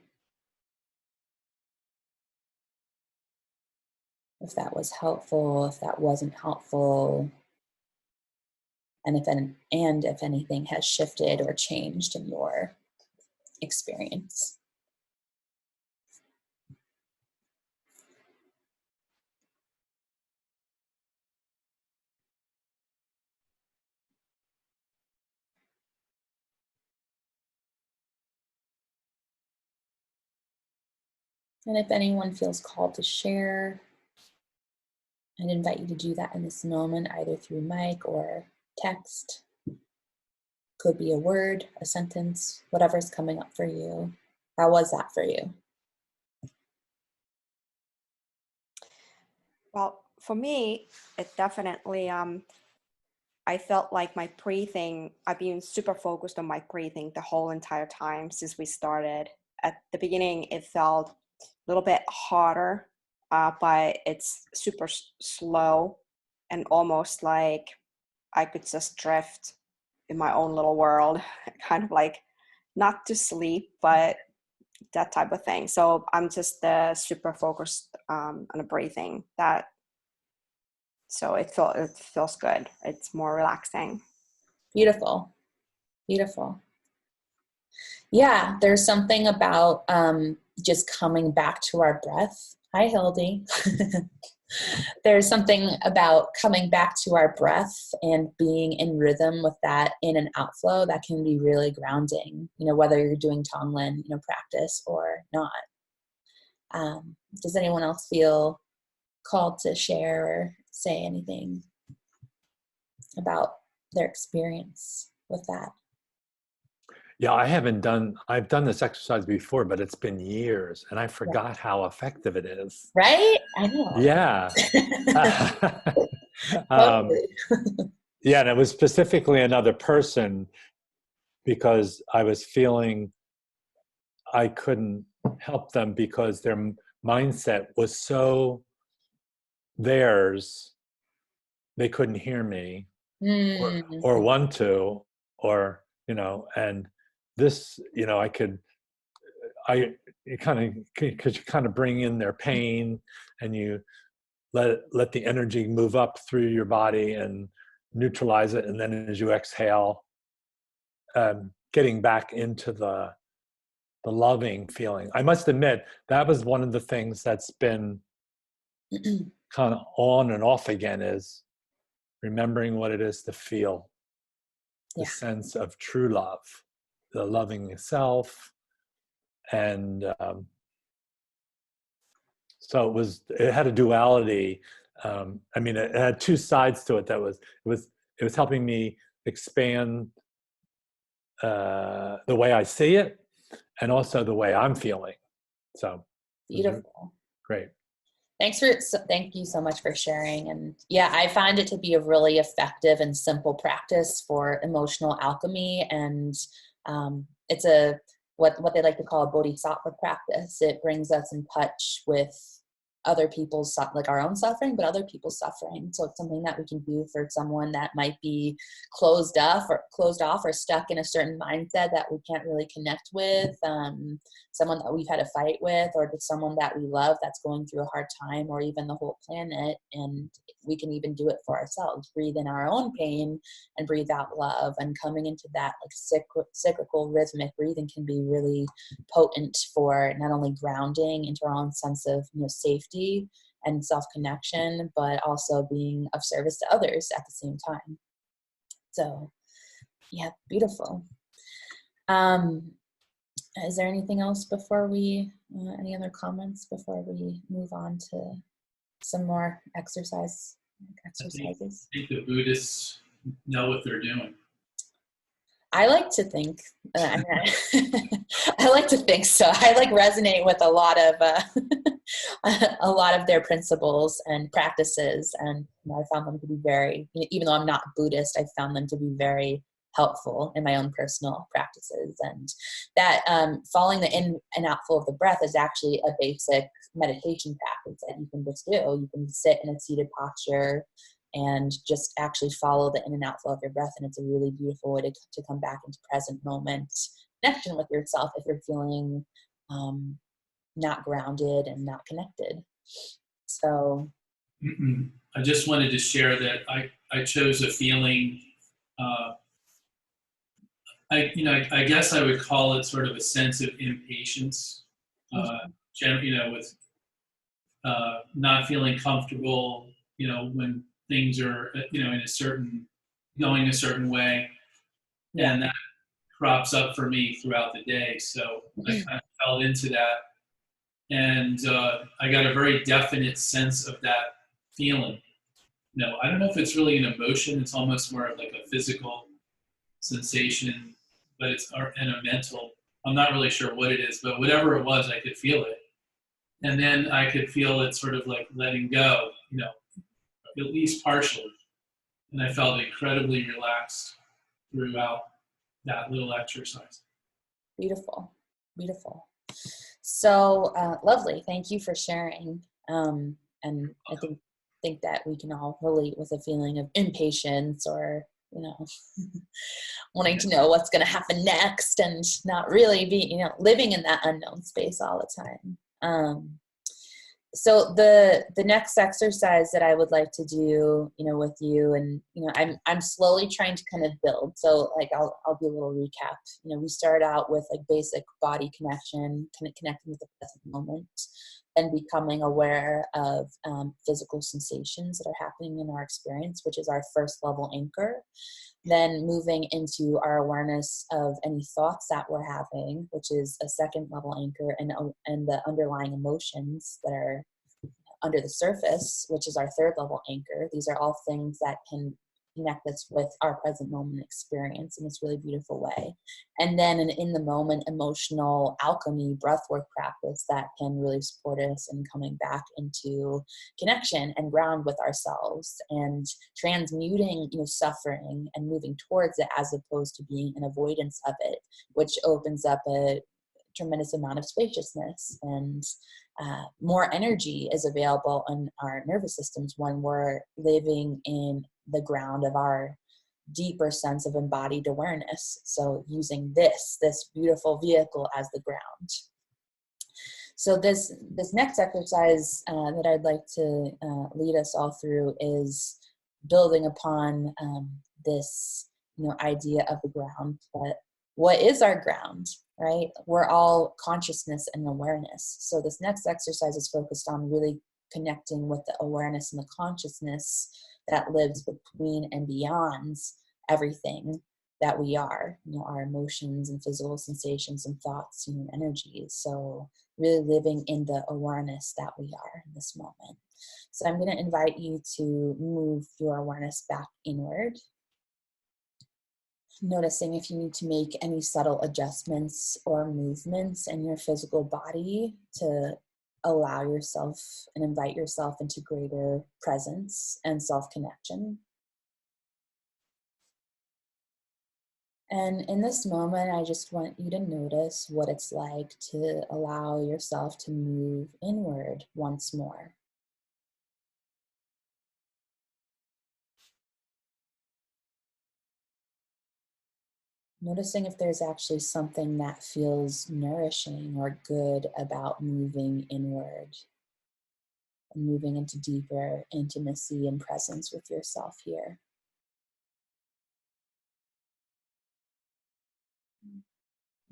If that was helpful, if that wasn't helpful, and if anything has shifted or changed in your experience. And if anyone feels called to share, I'd invite you to do that in this moment, either through mic or text. Could be a word, a sentence, whatever's coming up for you. How was that for you? Well, for me, it definitely, I felt like my breathing, I've been super focused on my breathing the whole entire time since we started. At the beginning, it felt a little bit harder, but it's super slow and almost like I could just drift in my own little world, kind of like not to sleep, but that type of thing. So I'm just super focused on the breathing. So it feels good. It's more relaxing. Beautiful, beautiful. Yeah, there's something about just coming back to our breath. Hi, Hildy. There's something about coming back to our breath and being in rhythm with that in and out flow that can be really grounding, whether you're doing Tonglen, practice or not. Does anyone else feel called to share or say anything about their experience with that? Yeah, I've done this exercise before, but it's been years and I forgot how effective it is. Right? I know. Yeah. Totally. Yeah, and it was specifically another person because I was feeling I couldn't help them because their mindset was so theirs, they couldn't hear me or want to, or, and this, you kind of bring in their pain and you let the energy move up through your body and neutralize it. And then as you exhale, getting back into the loving feeling. I must admit, that was one of the things that's been kind of on and off again, is remembering what it is to feel the sense of true love, the loving self. And so it had a duality. It had two sides to it. It was helping me expand the way I see it and also the way I'm feeling. So Beautiful. Great. Thank you so much for sharing. And yeah, I find it to be a really effective and simple practice for emotional alchemy. And it's what they like to call a bodhisattva practice. It brings us in touch with other people's, like our own suffering, but other people's suffering. So it's something that we can do for someone that might be closed off or stuck in a certain mindset that we can't really connect with, someone that we've had a fight with, or just someone that we love that's going through a hard time, or even the whole planet. And we can even do it for ourselves, breathe in our own pain and breathe out love. And coming into that like cyclical rhythmic breathing can be really potent for not only grounding into our own sense of safety and self-connection, but also being of service to others at the same time. So yeah, beautiful. Is there anything else before any other comments before we move on to some more exercises? I think the Buddhists know what they're doing. I like to think, I like to think so. I resonate with a lot of their principles and practices, and I found them to be very, even though I'm not Buddhist, I found them to be very helpful in my own personal practices. And that following the in and out flow of the breath is actually a basic meditation practice that you can just do. You can sit in a seated posture and just actually follow the in and out flow of your breath. And it's a really beautiful way to come back into present moment connection with yourself if you're feeling not grounded and not connected. So I just wanted to share that I chose a feeling, I guess I would call it sort of a sense of impatience, with not feeling comfortable, when things are, going a certain way. And that crops up for me throughout the day. So I kind of fell into that And I got a very definite sense of that feeling. No, I don't know if it's really an emotion. It's almost more of like a physical sensation, but and a mental. I'm not really sure what it is, but whatever it was, I could feel it. And then I could feel it sort of like letting go, at least partially. And I felt incredibly relaxed throughout that little exercise. Beautiful, beautiful. So lovely. Thank you for sharing. And I think that we can all relate with a feeling of impatience or, wanting to know what's going to happen next and not really be, living in that unknown space all the time. So the next exercise that I would like to do, with you, and I'm slowly trying to kind of build. So like I'll do a little recap. We start out with like basic body connection, connecting with the present moment, and becoming aware of physical sensations that are happening in our experience, which is our first level anchor. Then moving into our awareness of any thoughts that we're having, which is a second level anchor, and the underlying emotions that are under the surface, which is our third level anchor. These are all things that can connect us with our present moment experience in this really beautiful way. And then an in the moment emotional alchemy breathwork practice that can really support us in coming back into connection and ground with ourselves and transmuting, suffering and moving towards it as opposed to being an avoidance of it, which opens up a tremendous amount of spaciousness and more energy is available in our nervous systems when we're living in the ground of our deeper sense of embodied awareness. So using this beautiful vehicle as the ground. So this next exercise that I'd like to lead us all through is building upon this idea of the ground. But what is our ground, right? We're all consciousness and awareness. So this next exercise is focused on really connecting with the awareness and the consciousness that lives between and beyond everything that we are, our emotions and physical sensations and thoughts and energies. So really living in the awareness that we are in this moment. So I'm going to invite you to move your awareness back inward, noticing if you need to make any subtle adjustments or movements in your physical body to allow yourself and invite yourself into greater presence and self-connection. And in this moment, I just want you to notice what it's like to allow yourself to move inward once more. Noticing if there's actually something that feels nourishing or good about moving inward and moving into deeper intimacy and presence with yourself here.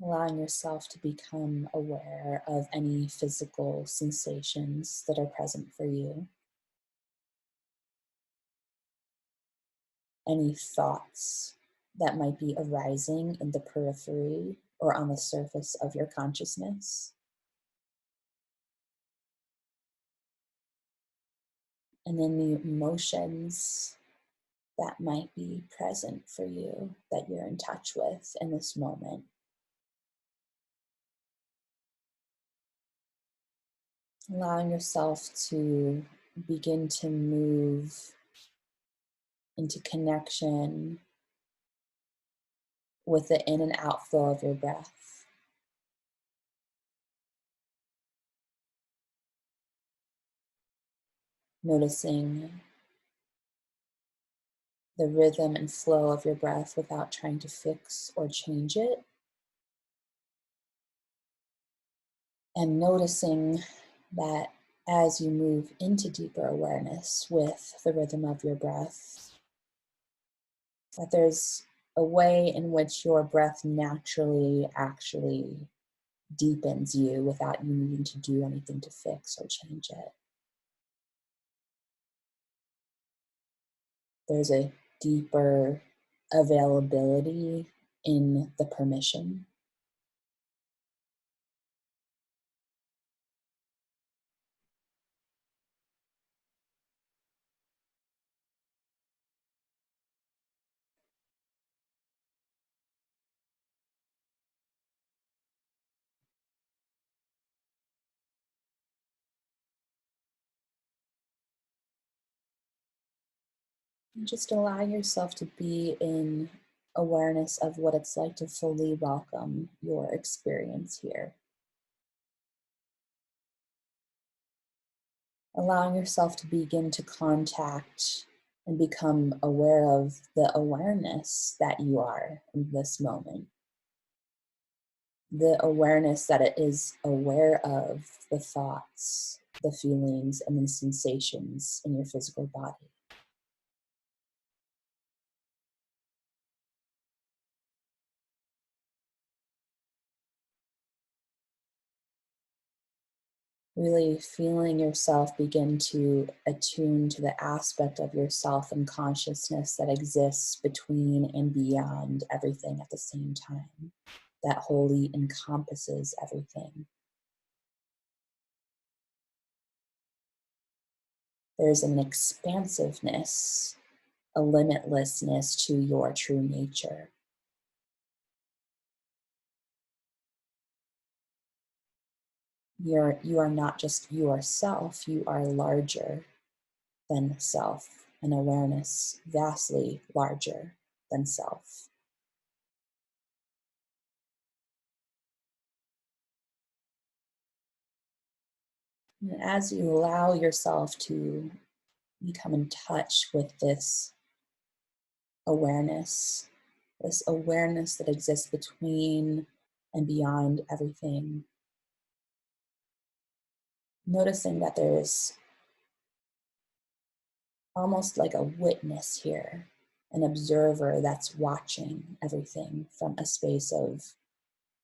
Allowing yourself to become aware of any physical sensations that are present for you. Any thoughts that might be arising in the periphery or on the surface of your consciousness. And then the emotions that might be present for you that you're in touch with in this moment. Allowing yourself to begin to move into connection with the in and out flow of your breath. Noticing the rhythm and flow of your breath without trying to fix or change it. And noticing that as you move into deeper awareness with the rhythm of your breath, that there's a way in which your breath naturally actually deepens you without you needing to do anything to fix or change it. There's a deeper availability in the permission. And just allow yourself to be in awareness of what it's like to fully welcome your experience here. Allowing yourself to begin to contact and become aware of the awareness that you are in this moment. The awareness that it is aware of the thoughts, the feelings, and the sensations in your physical body. Really feeling yourself begin to attune to the aspect of yourself and consciousness that exists between and beyond everything at the same time, that wholly encompasses everything. There's an expansiveness, a limitlessness to your true nature. You are not just yourself, you are larger than self, an awareness vastly larger than self. And as you allow yourself to become in touch with this awareness that exists between and beyond everything, noticing that there's almost like a witness here, an observer that's watching everything from a space of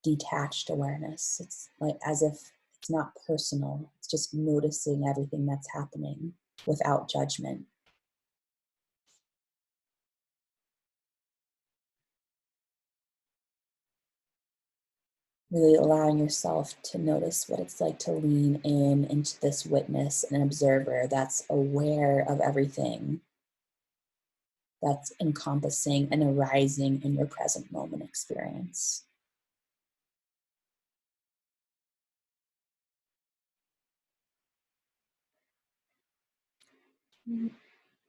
detached awareness. It's like as if it's not personal, it's just noticing everything that's happening without judgment. Really allowing yourself to notice what it's like to lean in into this witness and observer that's aware of everything that's encompassing and arising in your present moment experience.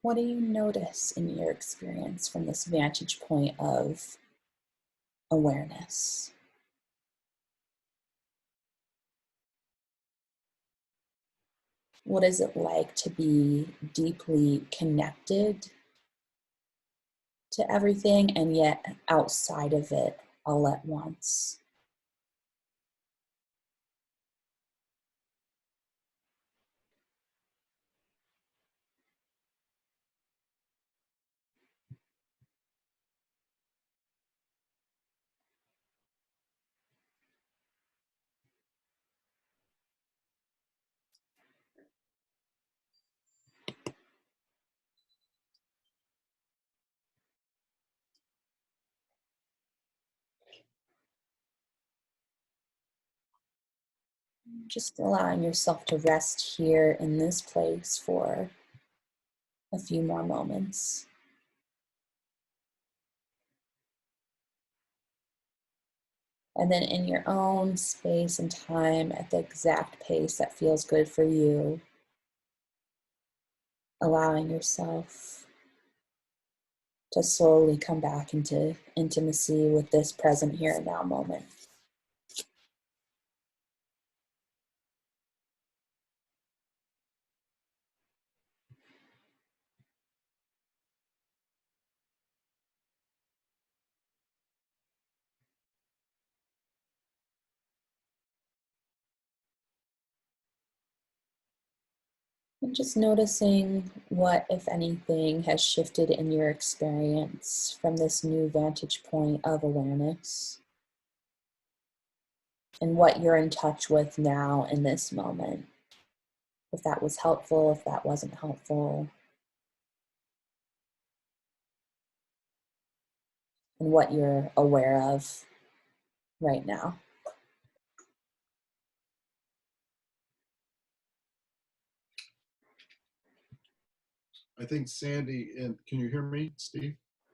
What do you notice in your experience from this vantage point of awareness? What is it like to be deeply connected to everything and yet outside of it all at once? Just allowing yourself to rest here in this place for a few more moments. And then in your own space and time at the exact pace that feels good for you, allowing yourself to slowly come back into intimacy with this present here and now moment. And just noticing what, if anything, has shifted in your experience from this new vantage point of awareness, and what you're in touch with now in this moment. If that was helpful, if that wasn't helpful, and what you're aware of right now. I think Sandy, and can you hear me, Steve?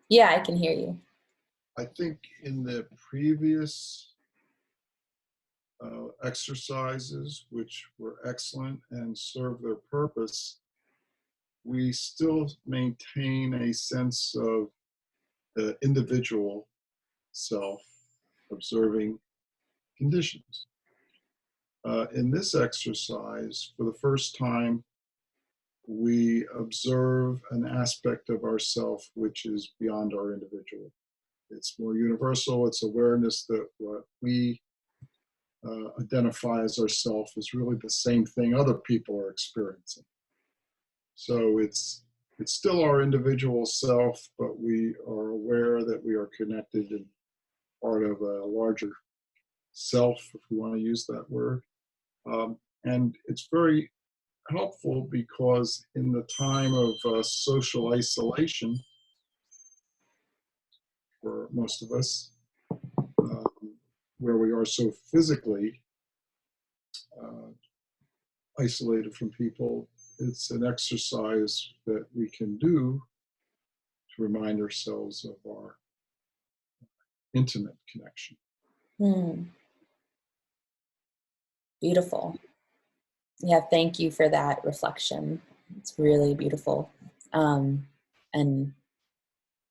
Yeah, I can hear you. I think in the previous exercises, which were excellent and served their purpose, we still maintain a sense of the individual self observing conditions. In this exercise, for the first time, we observe an aspect of ourself which is beyond our individual. It's more universal. It's awareness that what we identify as ourself is really the same thing other people are experiencing. So it's still our individual self, but we are aware that we are connected and part of a larger self, if we want to use that word. And it's very helpful because in the time of social isolation, for most of us, where we are so physically isolated from people, it's an exercise that we can do to remind ourselves of our intimate connection. Beautiful. Yeah, thank you for that reflection. It's really beautiful. And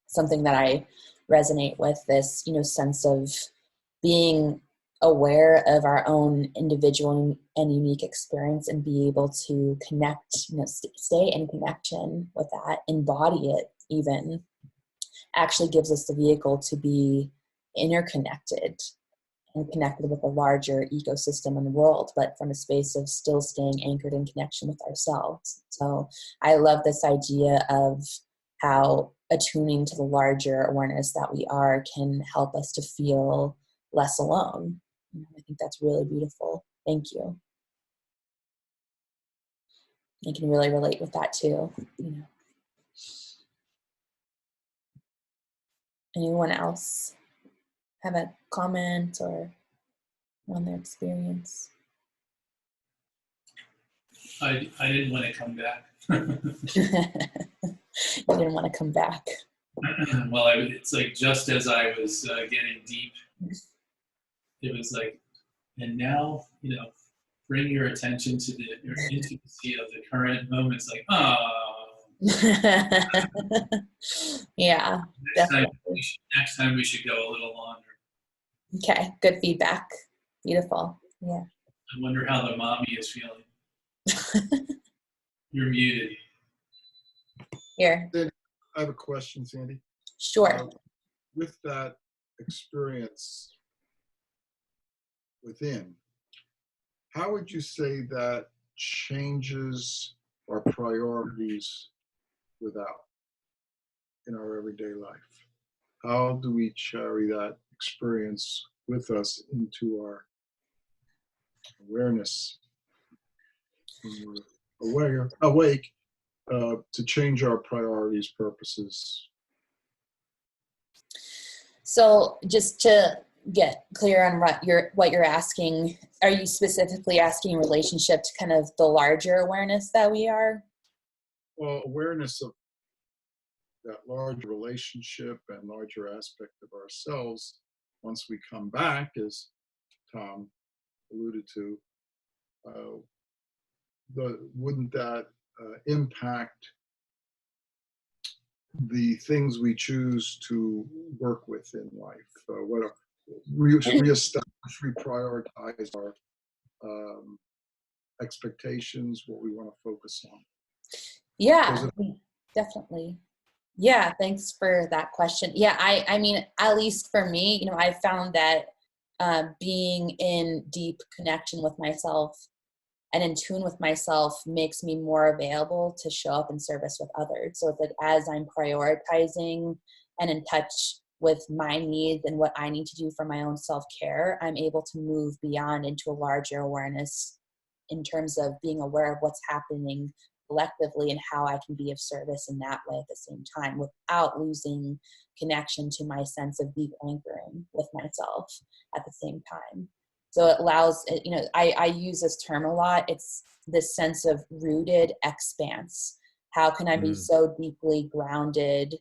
something that I resonate with, this, sense of being aware of our own individual and unique experience and be able to connect, stay in connection with that, embody it even, actually gives us the vehicle to be interconnected and connected with a larger ecosystem in the world, but from a space of still staying anchored in connection with ourselves. So I love this idea of how attuning to the larger awareness that we are can help us to feel less alone. I think that's really beautiful. Thank you. I can really relate with that too. Anyone else have a comment or on their experience? I didn't want to come back. You didn't want to come back. Well, it's like just as I was getting deep, it was like, and now, bring your attention to your intimacy of the current moment. It's like, Yeah. Next time we should go a little longer. Okay, good feedback. Beautiful. Yeah. I wonder how the mommy is feeling. You're muted. Here. I have a question, Sandy. Sure. With that experience within, how would you say that changes our priorities without in our everyday life? How do we carry that experience with us into our awareness, when we're awake, to change our priorities, purposes? So just to get clear on what you're asking, are you specifically asking in relationship to kind of the larger awareness that we are? Well, awareness of that larger relationship and larger aspect of ourselves, once we come back, as Tom alluded to, wouldn't that impact the things we choose to work with in life? Reestablish, reprioritize our expectations, what we want to focus on. Yeah, definitely. Yeah, thanks for that question. Yeah, I mean, at least for me, I found that being in deep connection with myself and in tune with myself makes me more available to show up in service with others. So that as I'm prioritizing and in touch with my needs and what I need to do for my own self-care, I'm able to move beyond into a larger awareness in terms of being aware of what's happening collectively and how I can be of service in that way at the same time without losing connection to my sense of deep anchoring with myself at the same time. So it allows, I use this term a lot. It's this sense of rooted expanse. How can I be so deeply grounded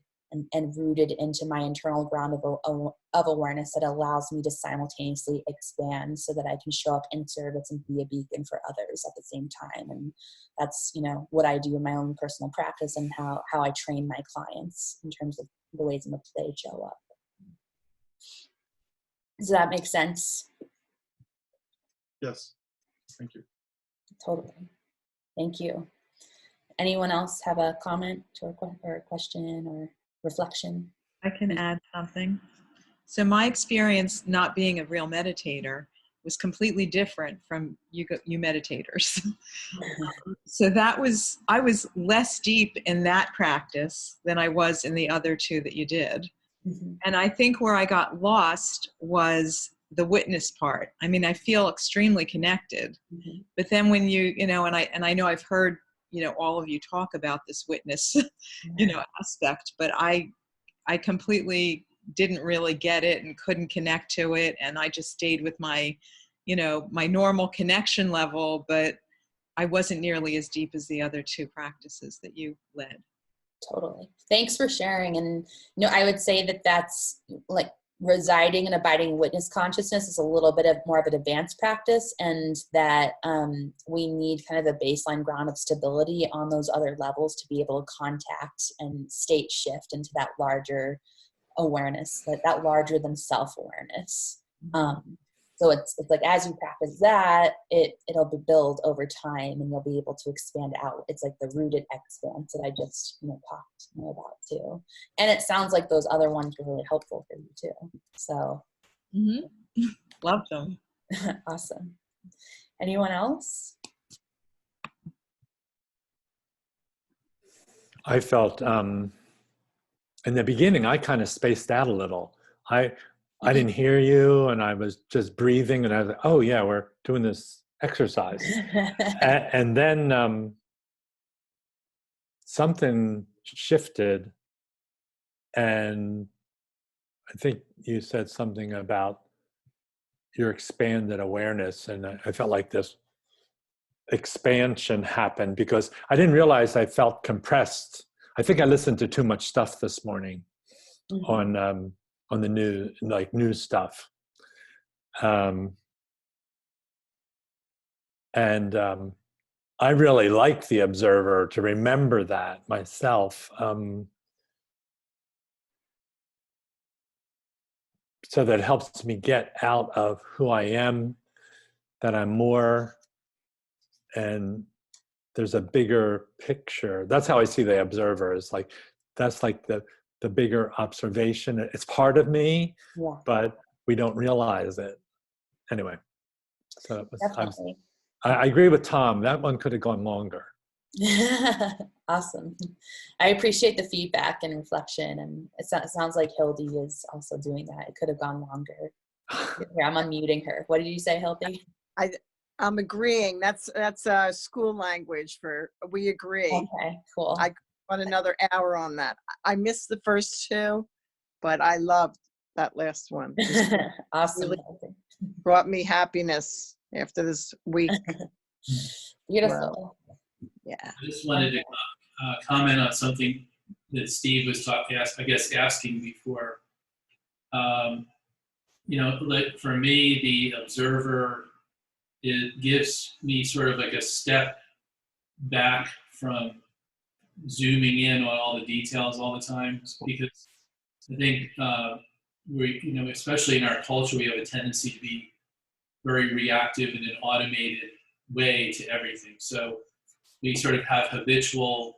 and rooted into my internal ground of awareness that allows me to simultaneously expand so that I can show up in service and be a beacon for others at the same time. And that's, what I do in my own personal practice and how I train my clients in terms of the ways in which they show up. Does that make sense? Yes. Thank you. Totally. Thank you. Anyone else have a comment or a question or reflection? I can add something. So my experience not being a real meditator was completely different from you meditators. So I was less deep in that practice than I was in the other two that you did. Mm-hmm. And I think where I got lost was the witness part. I mean, I feel extremely connected, Mm-hmm. but then when and I know I've heard, all of you talk about this witness, aspect, but I completely didn't really get it and couldn't connect to it. And I just stayed with my, my normal connection level, but I wasn't nearly as deep as the other two practices that you led. Totally. Thanks for sharing. And, I would say that that's like residing and abiding witness consciousness is a little bit of more of an advanced practice, and that we need kind of a baseline ground of stability on those other levels to be able to contact and state shift into that larger awareness, that larger than self awareness. So it's like as you practice that, it'll be build over time, and you'll be able to expand out. It's like the rooted expanse that I just talked about too. And it sounds like those other ones were really helpful for you too. So Love them. Awesome. Anyone else? I felt in the beginning I kind of spaced out a little. I didn't hear you, and I was just breathing, and I was like, oh yeah, we're doing this exercise. And then something shifted, and I think you said something about your expanded awareness, and I felt like this expansion happened because I didn't realize I felt compressed. I think I listened to too much stuff this morning on the news stuff. And I really like the observer to remember that myself. So that helps me get out of who I am, that I'm more, and there's a bigger picture. That's how I see the observer. Is like, that's like the bigger observation. It's part of me, Yeah. but we don't realize it. Anyway, so it was, Definitely. I agree with Tom. That one could have gone longer. Awesome. I appreciate the feedback and reflection, and it sounds like Hildy is also doing that. It could have gone longer. Here, I'm unmuting her. What did you say, Hildy? I'm agreeing. That's school language for we agree. Okay, cool. I want another hour on that. I missed the first two, but I loved that last one. Awesome. Really brought me happiness after this week. Beautiful. Yeah. I just wanted to comment on something that Steve was asking before. Like for me, the observer, it gives me sort of like a step back from zooming in on all the details all the time, because I think we, especially in our culture, we have a tendency to be very reactive in an automated way to everything. So we sort of have habitual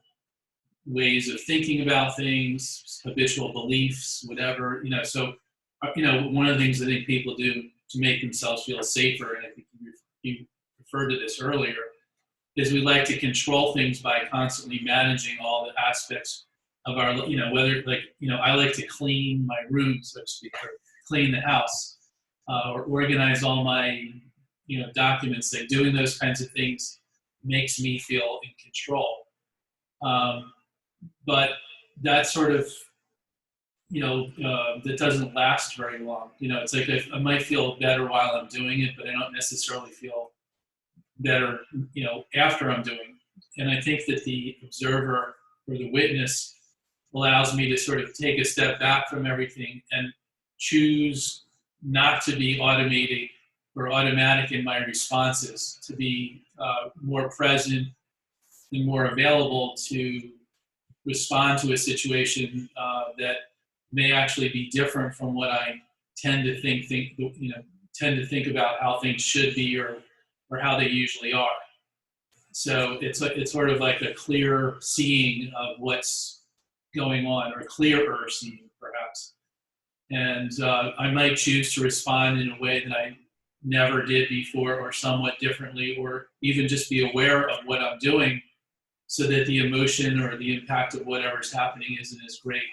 ways of thinking about things, habitual beliefs, whatever, So, one of the things I think people do to make themselves feel safer, and I think you referred to this earlier, is we like to control things by constantly managing all the aspects of our, whether I like to clean my room, so to speak, or clean the house, or organize all my, documents. Like doing those kinds of things makes me feel in control. But that sort of, that doesn't last very long. It's like I might feel better while I'm doing it, but I don't necessarily feel better, after I'm doing it. And I think that the observer or the witness allows me to sort of take a step back from everything and choose not to be automated or automatic in my responses, to be more present and more available to respond to a situation that may actually be different from what I tend to tend to think about how things should be or how they usually are. So it's sort of like a clear seeing of what's going on, or clearer seeing perhaps. And I might choose to respond in a way that I never did before, or somewhat differently, or even just be aware of what I'm doing, so that the emotion or the impact of whatever's happening isn't as great.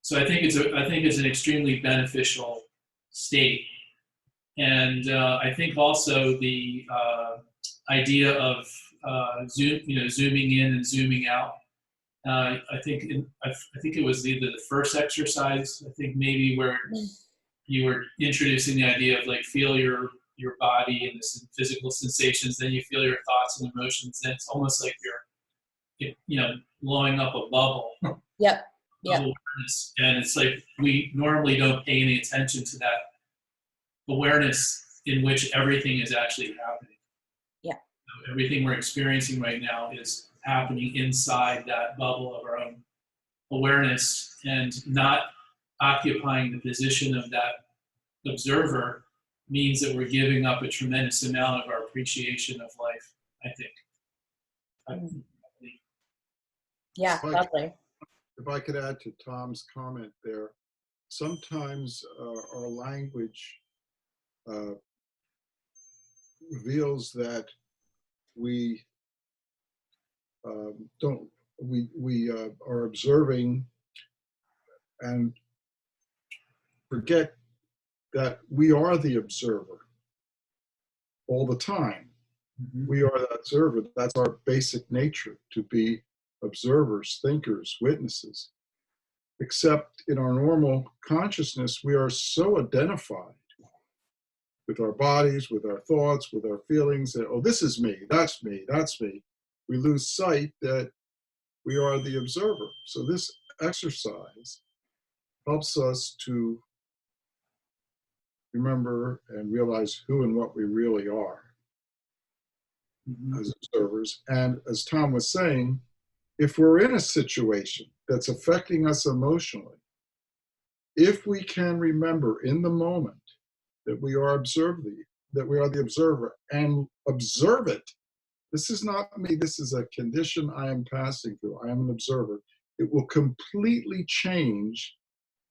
So I think it's an extremely beneficial state. And I think also the idea of zooming in and zooming out. I think it was either the first exercise, I think maybe, where you were introducing the idea of like feel your body and the physical sensations, then you feel your thoughts and emotions. Then it's almost like you're blowing up a bubble. Yep. Awareness. And it's like we normally don't pay any attention to that awareness in which everything is actually happening. Yeah. Everything we're experiencing right now is happening inside that bubble of our own awareness, and not occupying the position of that observer means that we're giving up a tremendous amount of our appreciation of life, I think. Yeah, lovely. If I could add to Tom's comment there, sometimes our language reveals that we are observing and forget that we are the observer all the time. Mm-hmm. We are the observer. That's our basic nature, to be observers, thinkers, witnesses. Except in our normal consciousness, we are so identified with our bodies, with our thoughts, with our feelings, that, oh, this is me, that's me, that's me. We lose sight that we are the observer. So this exercise helps us to remember and realize who and what we really are as observers. And as Tom was saying, if we're in a situation that's affecting us emotionally, if we can remember in the moment that we are the observer, and observe it. This is not me, this is a condition I am passing through. I am an observer. It will completely change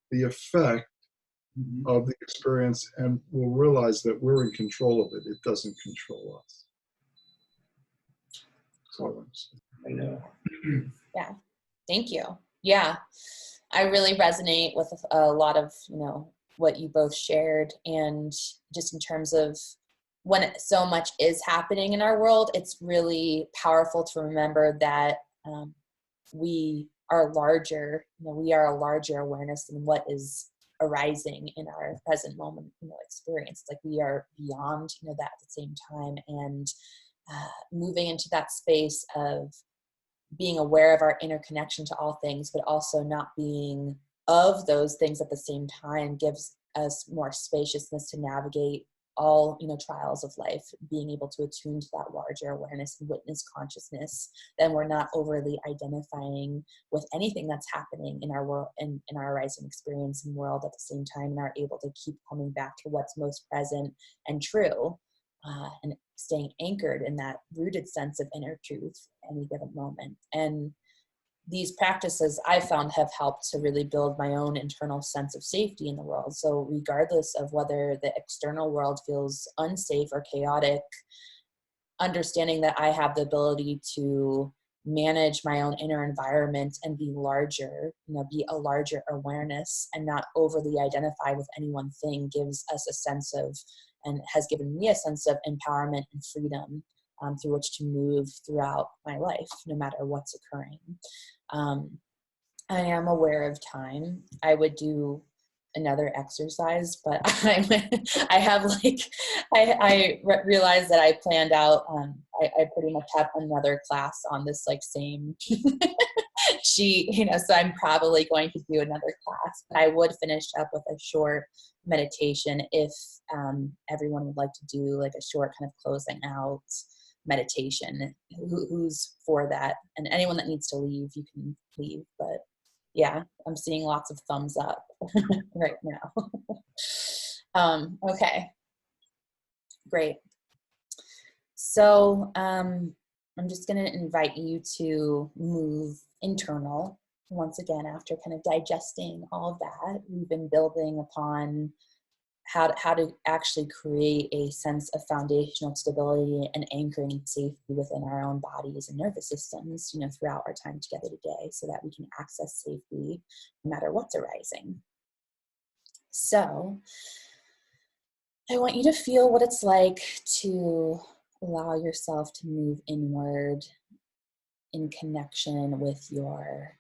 the effect of the experience, and we'll realize that we're in control of it. It doesn't control us. So, yeah, thank you. Yeah, I really resonate with a lot of what you both shared, and just in terms of when so much is happening in our world, it's really powerful to remember that we are larger. We are a larger awareness than what is arising in our present moment experience. Like we are beyond that at the same time, and moving into that space of being aware of our interconnection to all things, but also not being of those things at the same time, gives us more spaciousness to navigate all trials of life, being able to attune to that larger awareness and witness consciousness. Then we're not overly identifying with anything that's happening in our world and in our arising experience and world at the same time, and are able to keep coming back to what's most present and true, and staying anchored in that rooted sense of inner truth at any given moment. And these practices I've found have helped to really build my own internal sense of safety in the world. So regardless of whether the external world feels unsafe or chaotic, understanding that I have the ability to manage my own inner environment and be larger, be a larger awareness and not overly identify with any one thing, gives us a sense of, and has given me a sense of empowerment and freedom through which to move throughout my life, no matter what's occurring. I am aware of time. I would do another exercise, but I realized that I planned out, I pretty much have another class on this same So I'm probably going to do another class, but I would finish up with a short meditation if everyone would like to do like a short kind of closing out meditation. Who's for that? And anyone that needs to leave, you can leave. But yeah, I'm seeing lots of thumbs up right now. Okay, great. So I'm just going to invite you to move internal once again after kind of digesting all of that. We've been building upon how to actually create a sense of foundational stability and anchoring safety within our own bodies and nervous systems, throughout our time together today, so that we can access safety no matter what's arising. So I want you to feel what it's like to allow yourself to move inward in connection with your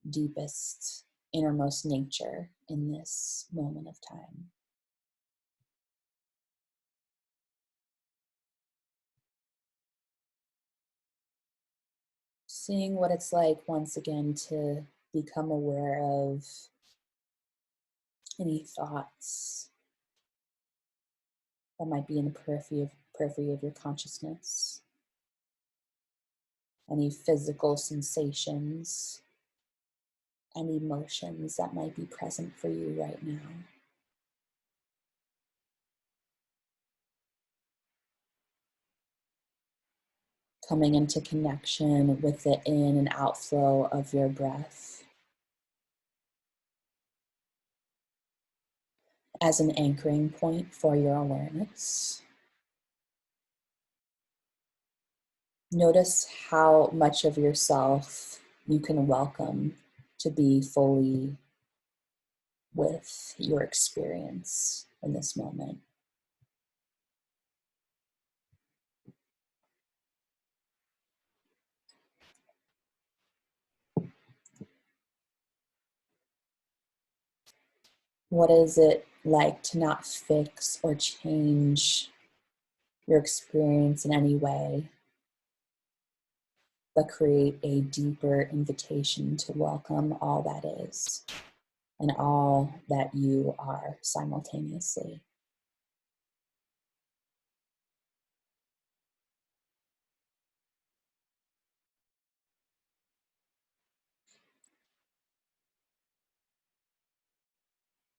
deepest, innermost nature in this moment of time. Seeing what it's like once again to become aware of any thoughts that might be in the periphery of your consciousness, any physical sensations and emotions that might be present for you right now. Coming into connection with the in and outflow of your breath as an anchoring point for your awareness. Notice how much of yourself you can welcome to be fully with your experience in this moment. What is it like to not fix or change your experience in any way, but create a deeper invitation to welcome all that is and all that you are simultaneously?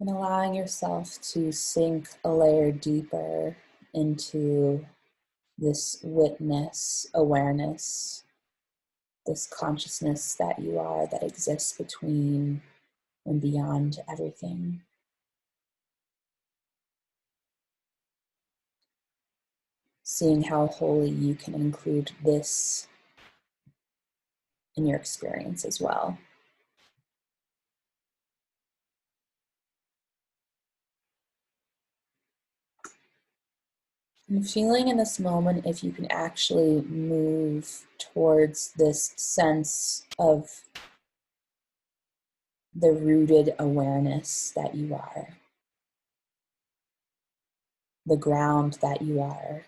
And allowing yourself to sink a layer deeper into this witness, awareness, this consciousness that you are, that exists between and beyond everything. Seeing how wholly you can include this in your experience as well. And feeling in this moment if you can actually move towards this sense of the rooted awareness that you are, the ground that you are,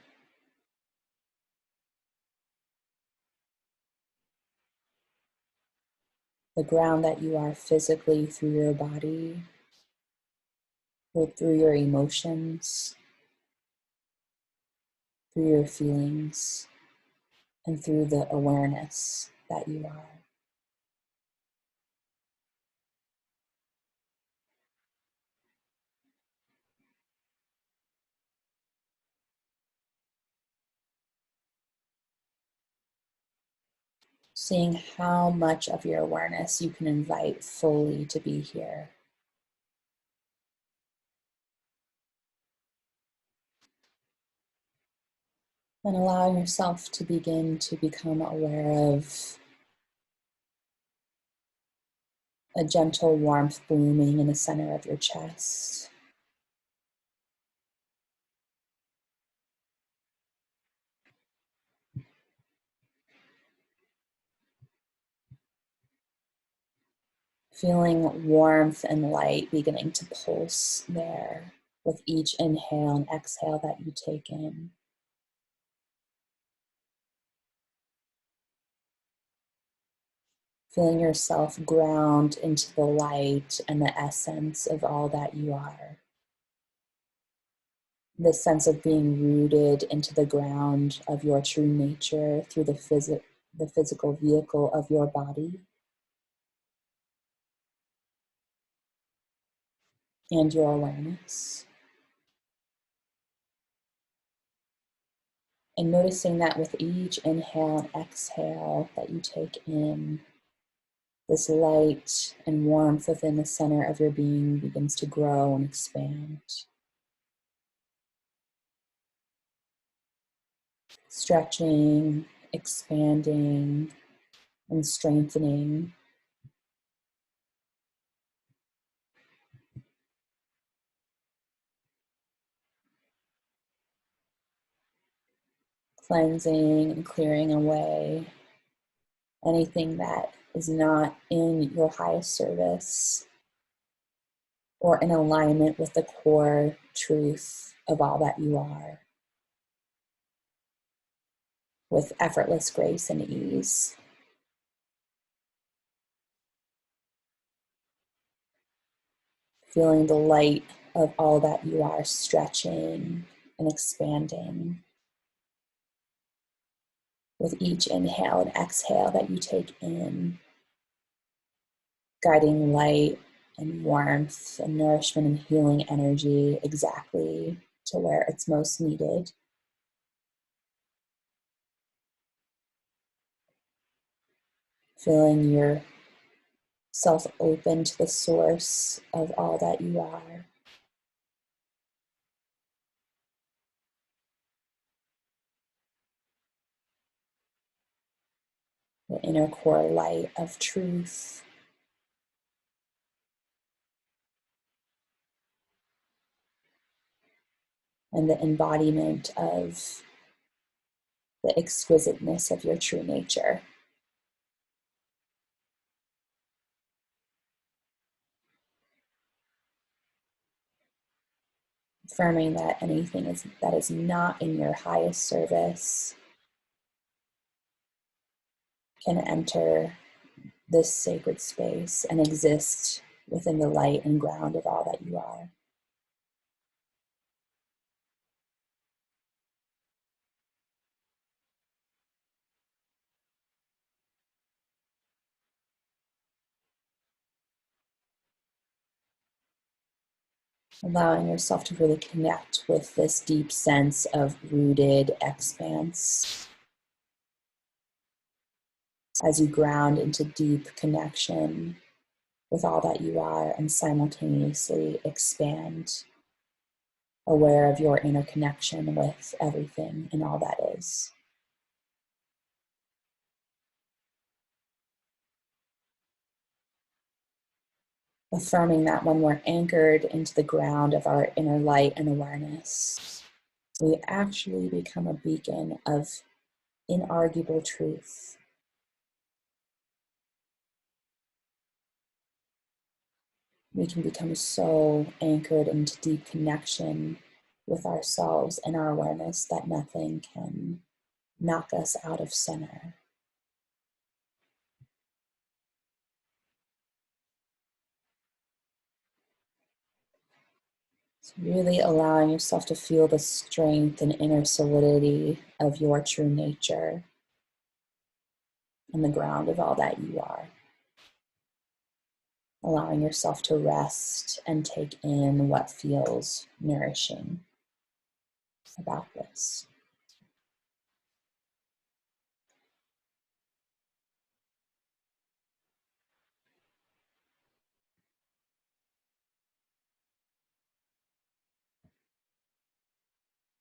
the ground that you are physically through your body, or through your emotions, through your feelings, and through the awareness that you are. Seeing how much of your awareness you can invite fully to be here. And allowing yourself to begin to become aware of a gentle warmth blooming in the center of your chest. Feeling warmth and light beginning to pulse there with each inhale and exhale that you take in. Feeling yourself ground into the light and the essence of all that you are. This sense of being rooted into the ground of your true nature through the physical vehicle of your body and your awareness. And noticing that with each inhale and exhale that you take in, this light and warmth within the center of your being begins to grow and expand. Stretching, expanding, and strengthening. Cleansing and clearing away anything that is not in your highest service or in alignment with the core truth of all that you are, with effortless grace and ease. Feeling the light of all that you are stretching and expanding with each inhale and exhale that you take in, guiding light and warmth and nourishment and healing energy exactly to where it's most needed. Feeling yourself open to the source of all that you are. The inner core light of truth. And the embodiment of the exquisiteness of your true nature. Affirming that anything that is not in your highest service can enter this sacred space and exist within the light and ground of all that you are. Allowing yourself to really connect with this deep sense of rooted expanse as you ground into deep connection with all that you are and simultaneously expand, aware of your interconnection with everything and all that is. Affirming that when we're anchored into the ground of our inner light and awareness, we actually become a beacon of inarguable truth. We can become so anchored into deep connection with ourselves and our awareness that nothing can knock us out of center. So really allowing yourself to feel the strength and inner solidity of your true nature and the ground of all that you are. Allowing yourself to rest and take in what feels nourishing about this.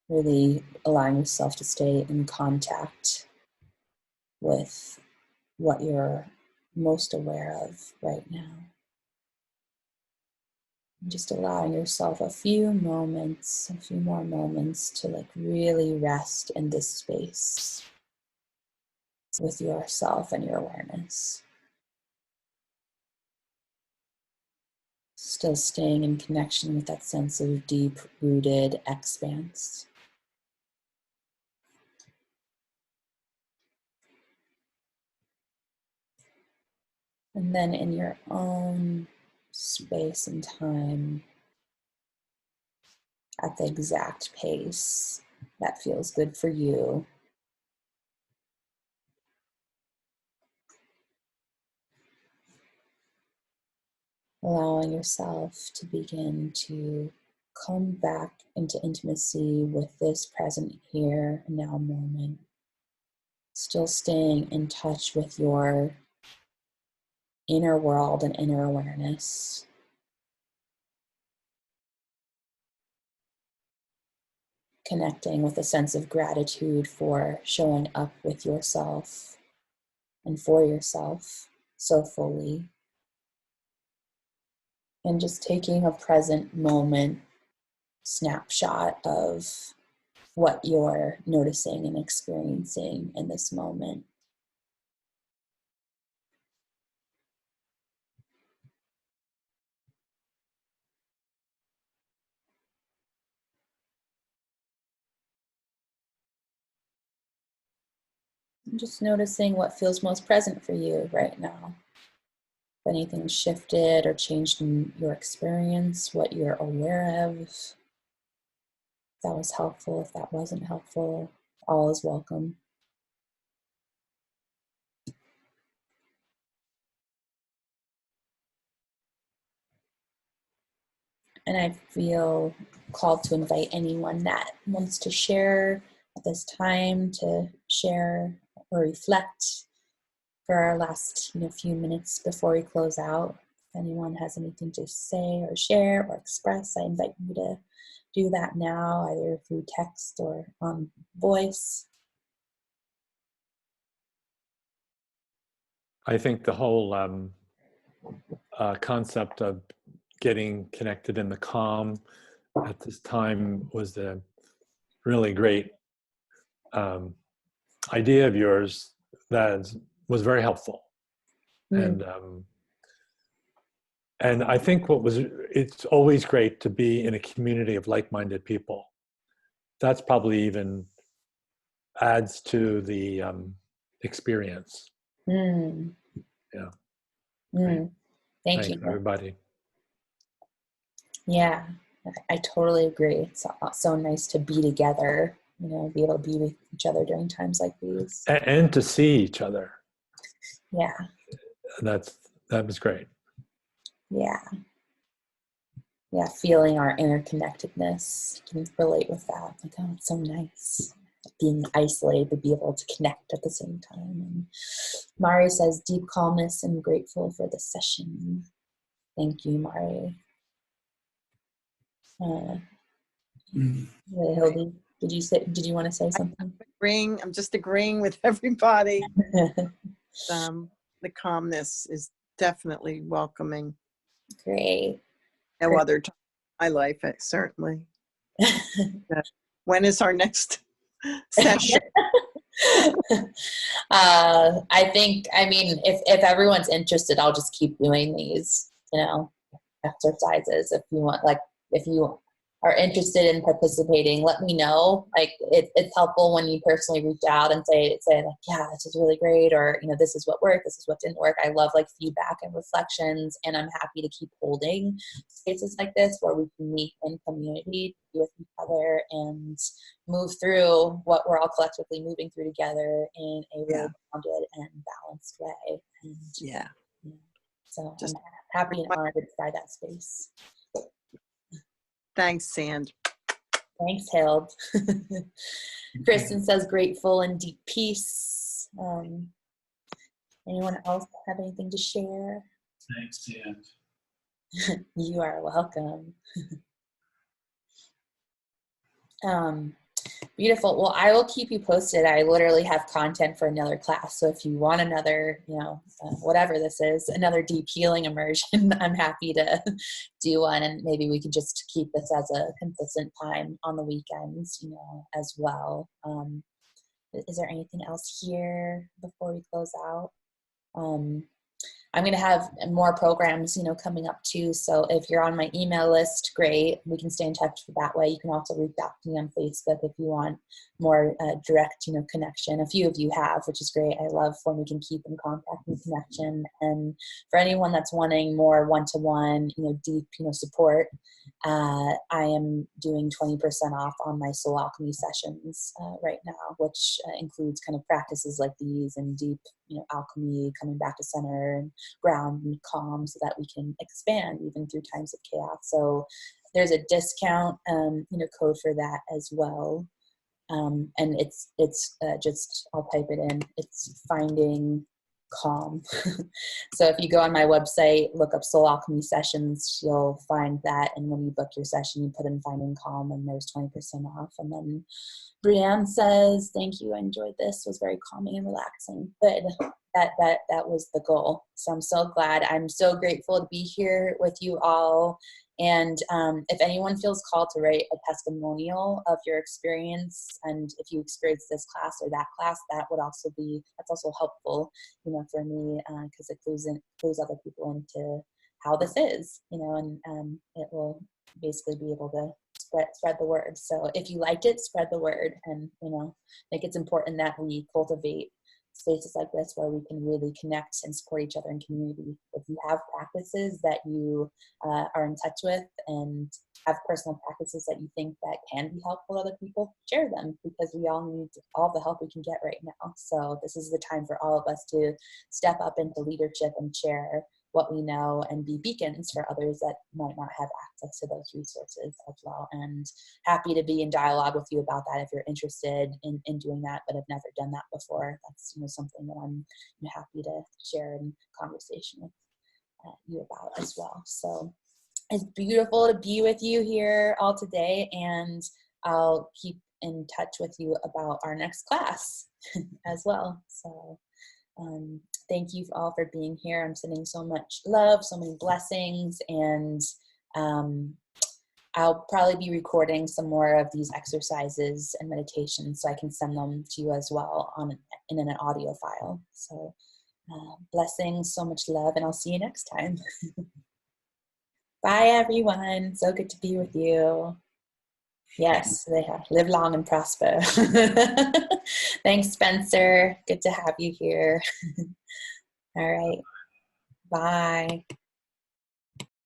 Really allowing yourself to stay in contact with what you're most aware of right now. And just allowing yourself a few more moments to really rest in this space with yourself and your awareness. Still staying in connection with that sense of deep-rooted expanse. And then in your own space and time, at the exact pace that feels good for you, allowing yourself to begin to come back into intimacy with this present here and now moment. Still staying in touch with your inner world and inner awareness. Connecting with a sense of gratitude for showing up with yourself and for yourself so fully. And just taking a present moment snapshot of what you're noticing and experiencing in this moment. And just noticing what feels most present for you right now. If anything shifted or changed in your experience, what you're aware of. If that was helpful, if that wasn't helpful, all is welcome. And I feel called to invite anyone that wants to share at this time to share or reflect for our last few minutes before we close out. If anyone has anything to say or share or express, I invite you to do that now, either through text or on voice. I think the whole concept of getting connected in the calm at this time was a really great idea of yours that was very helpful. And I think it's always great to be in a community of like-minded people. That's probably even adds to the experience. Yeah. Thank you. Everybody. Yeah, I totally agree. It's so nice to be together, be able to be with each other during times like these. And to see each other. Yeah. That was great. Yeah. Yeah, feeling our interconnectedness. I can relate with that. Like, oh, it's so nice. Being isolated, but be able to connect at the same time. And Mari says, deep calmness and grateful for the session. Thank you, Mari. Hildy, did you want to say something? I'm just agreeing with everybody. The calmness is definitely welcoming. Great. No other time in my life, certainly. When is our next session? If everyone's interested, I'll just keep doing these, exercises. If you want, if you are interested in participating, let me know. It's helpful when you personally reach out and say yeah, this is really great, or this is what worked, this is what didn't work. I love feedback and reflections, and I'm happy to keep holding spaces like this where we can meet in community, be with each other, and move through what we're all collectively moving through together in a really grounded and balanced way. And, so I'm happy and honored to provide that space. Thanks, Sand. Thanks, Hild. Kristen says grateful and deep peace. Anyone else have anything to share? Thanks, Sand. You are welcome. Beautiful. Well, I will keep you posted. I literally have content for another class. So if you want another, whatever this is, another deep healing immersion, I'm happy to do one. And maybe we could just keep this as a consistent time on the weekends, as well. Is there anything else here before we close out? I'm going to have more programs, coming up too. So if you're on my email list, great. We can stay in touch that way. You can also reach out to me on Facebook if you want more direct, connection. A few of you have, which is great. I love when we can keep in contact and connection. And for anyone that's wanting more one-to-one, deep, support, I am doing 20% off on my soul alchemy sessions right now, which includes kind of practices like these and deep, alchemy, coming back to center and ground and calm, so that we can expand even through times of chaos. So there's a discount, code for that as well. And it's just, I'll type it in. It's finding calm. So if you go on my website, look up Soul Alchemy Sessions, you'll find that. And when you book your session, you put in finding calm and there's 20% off. And then Brianne says, thank you. I enjoyed this. It was very calming and relaxing. Good. That was the goal. So I'm so glad. I'm so grateful to be here with you all. And if anyone feels called to write a testimonial of your experience, and if you experience this class or that class, that's also helpful, for me, because it clues other people into how this is, and it will basically be able to spread the word. So if you liked it, spread the word. And, I think it's important that we cultivate spaces like this where we can really connect and support each other in community. If you have practices that you are in touch with and have personal practices that you think that can be helpful to other people, share them, because we all need all the help we can get right now. So this is the time for all of us to step up into leadership and share what we know and be beacons for others that might not have access to those resources as well. And happy to be in dialogue with you about that if you're interested in doing that, but have never done that before. That's something that I'm happy to share in conversation with you about as well. So it's beautiful to be with you here all today, and I'll keep in touch with you about our next class as well. So thank you all for being here. I'm sending so much love, so many blessings, and I'll probably be recording some more of these exercises and meditations so I can send them to you as well in an audio file. So blessings, so much love, and I'll see you next time. Bye, everyone. So good to be with you. Yes, they have. Live long and prosper. Thanks, Spencer. Good to have you here. All right. Bye.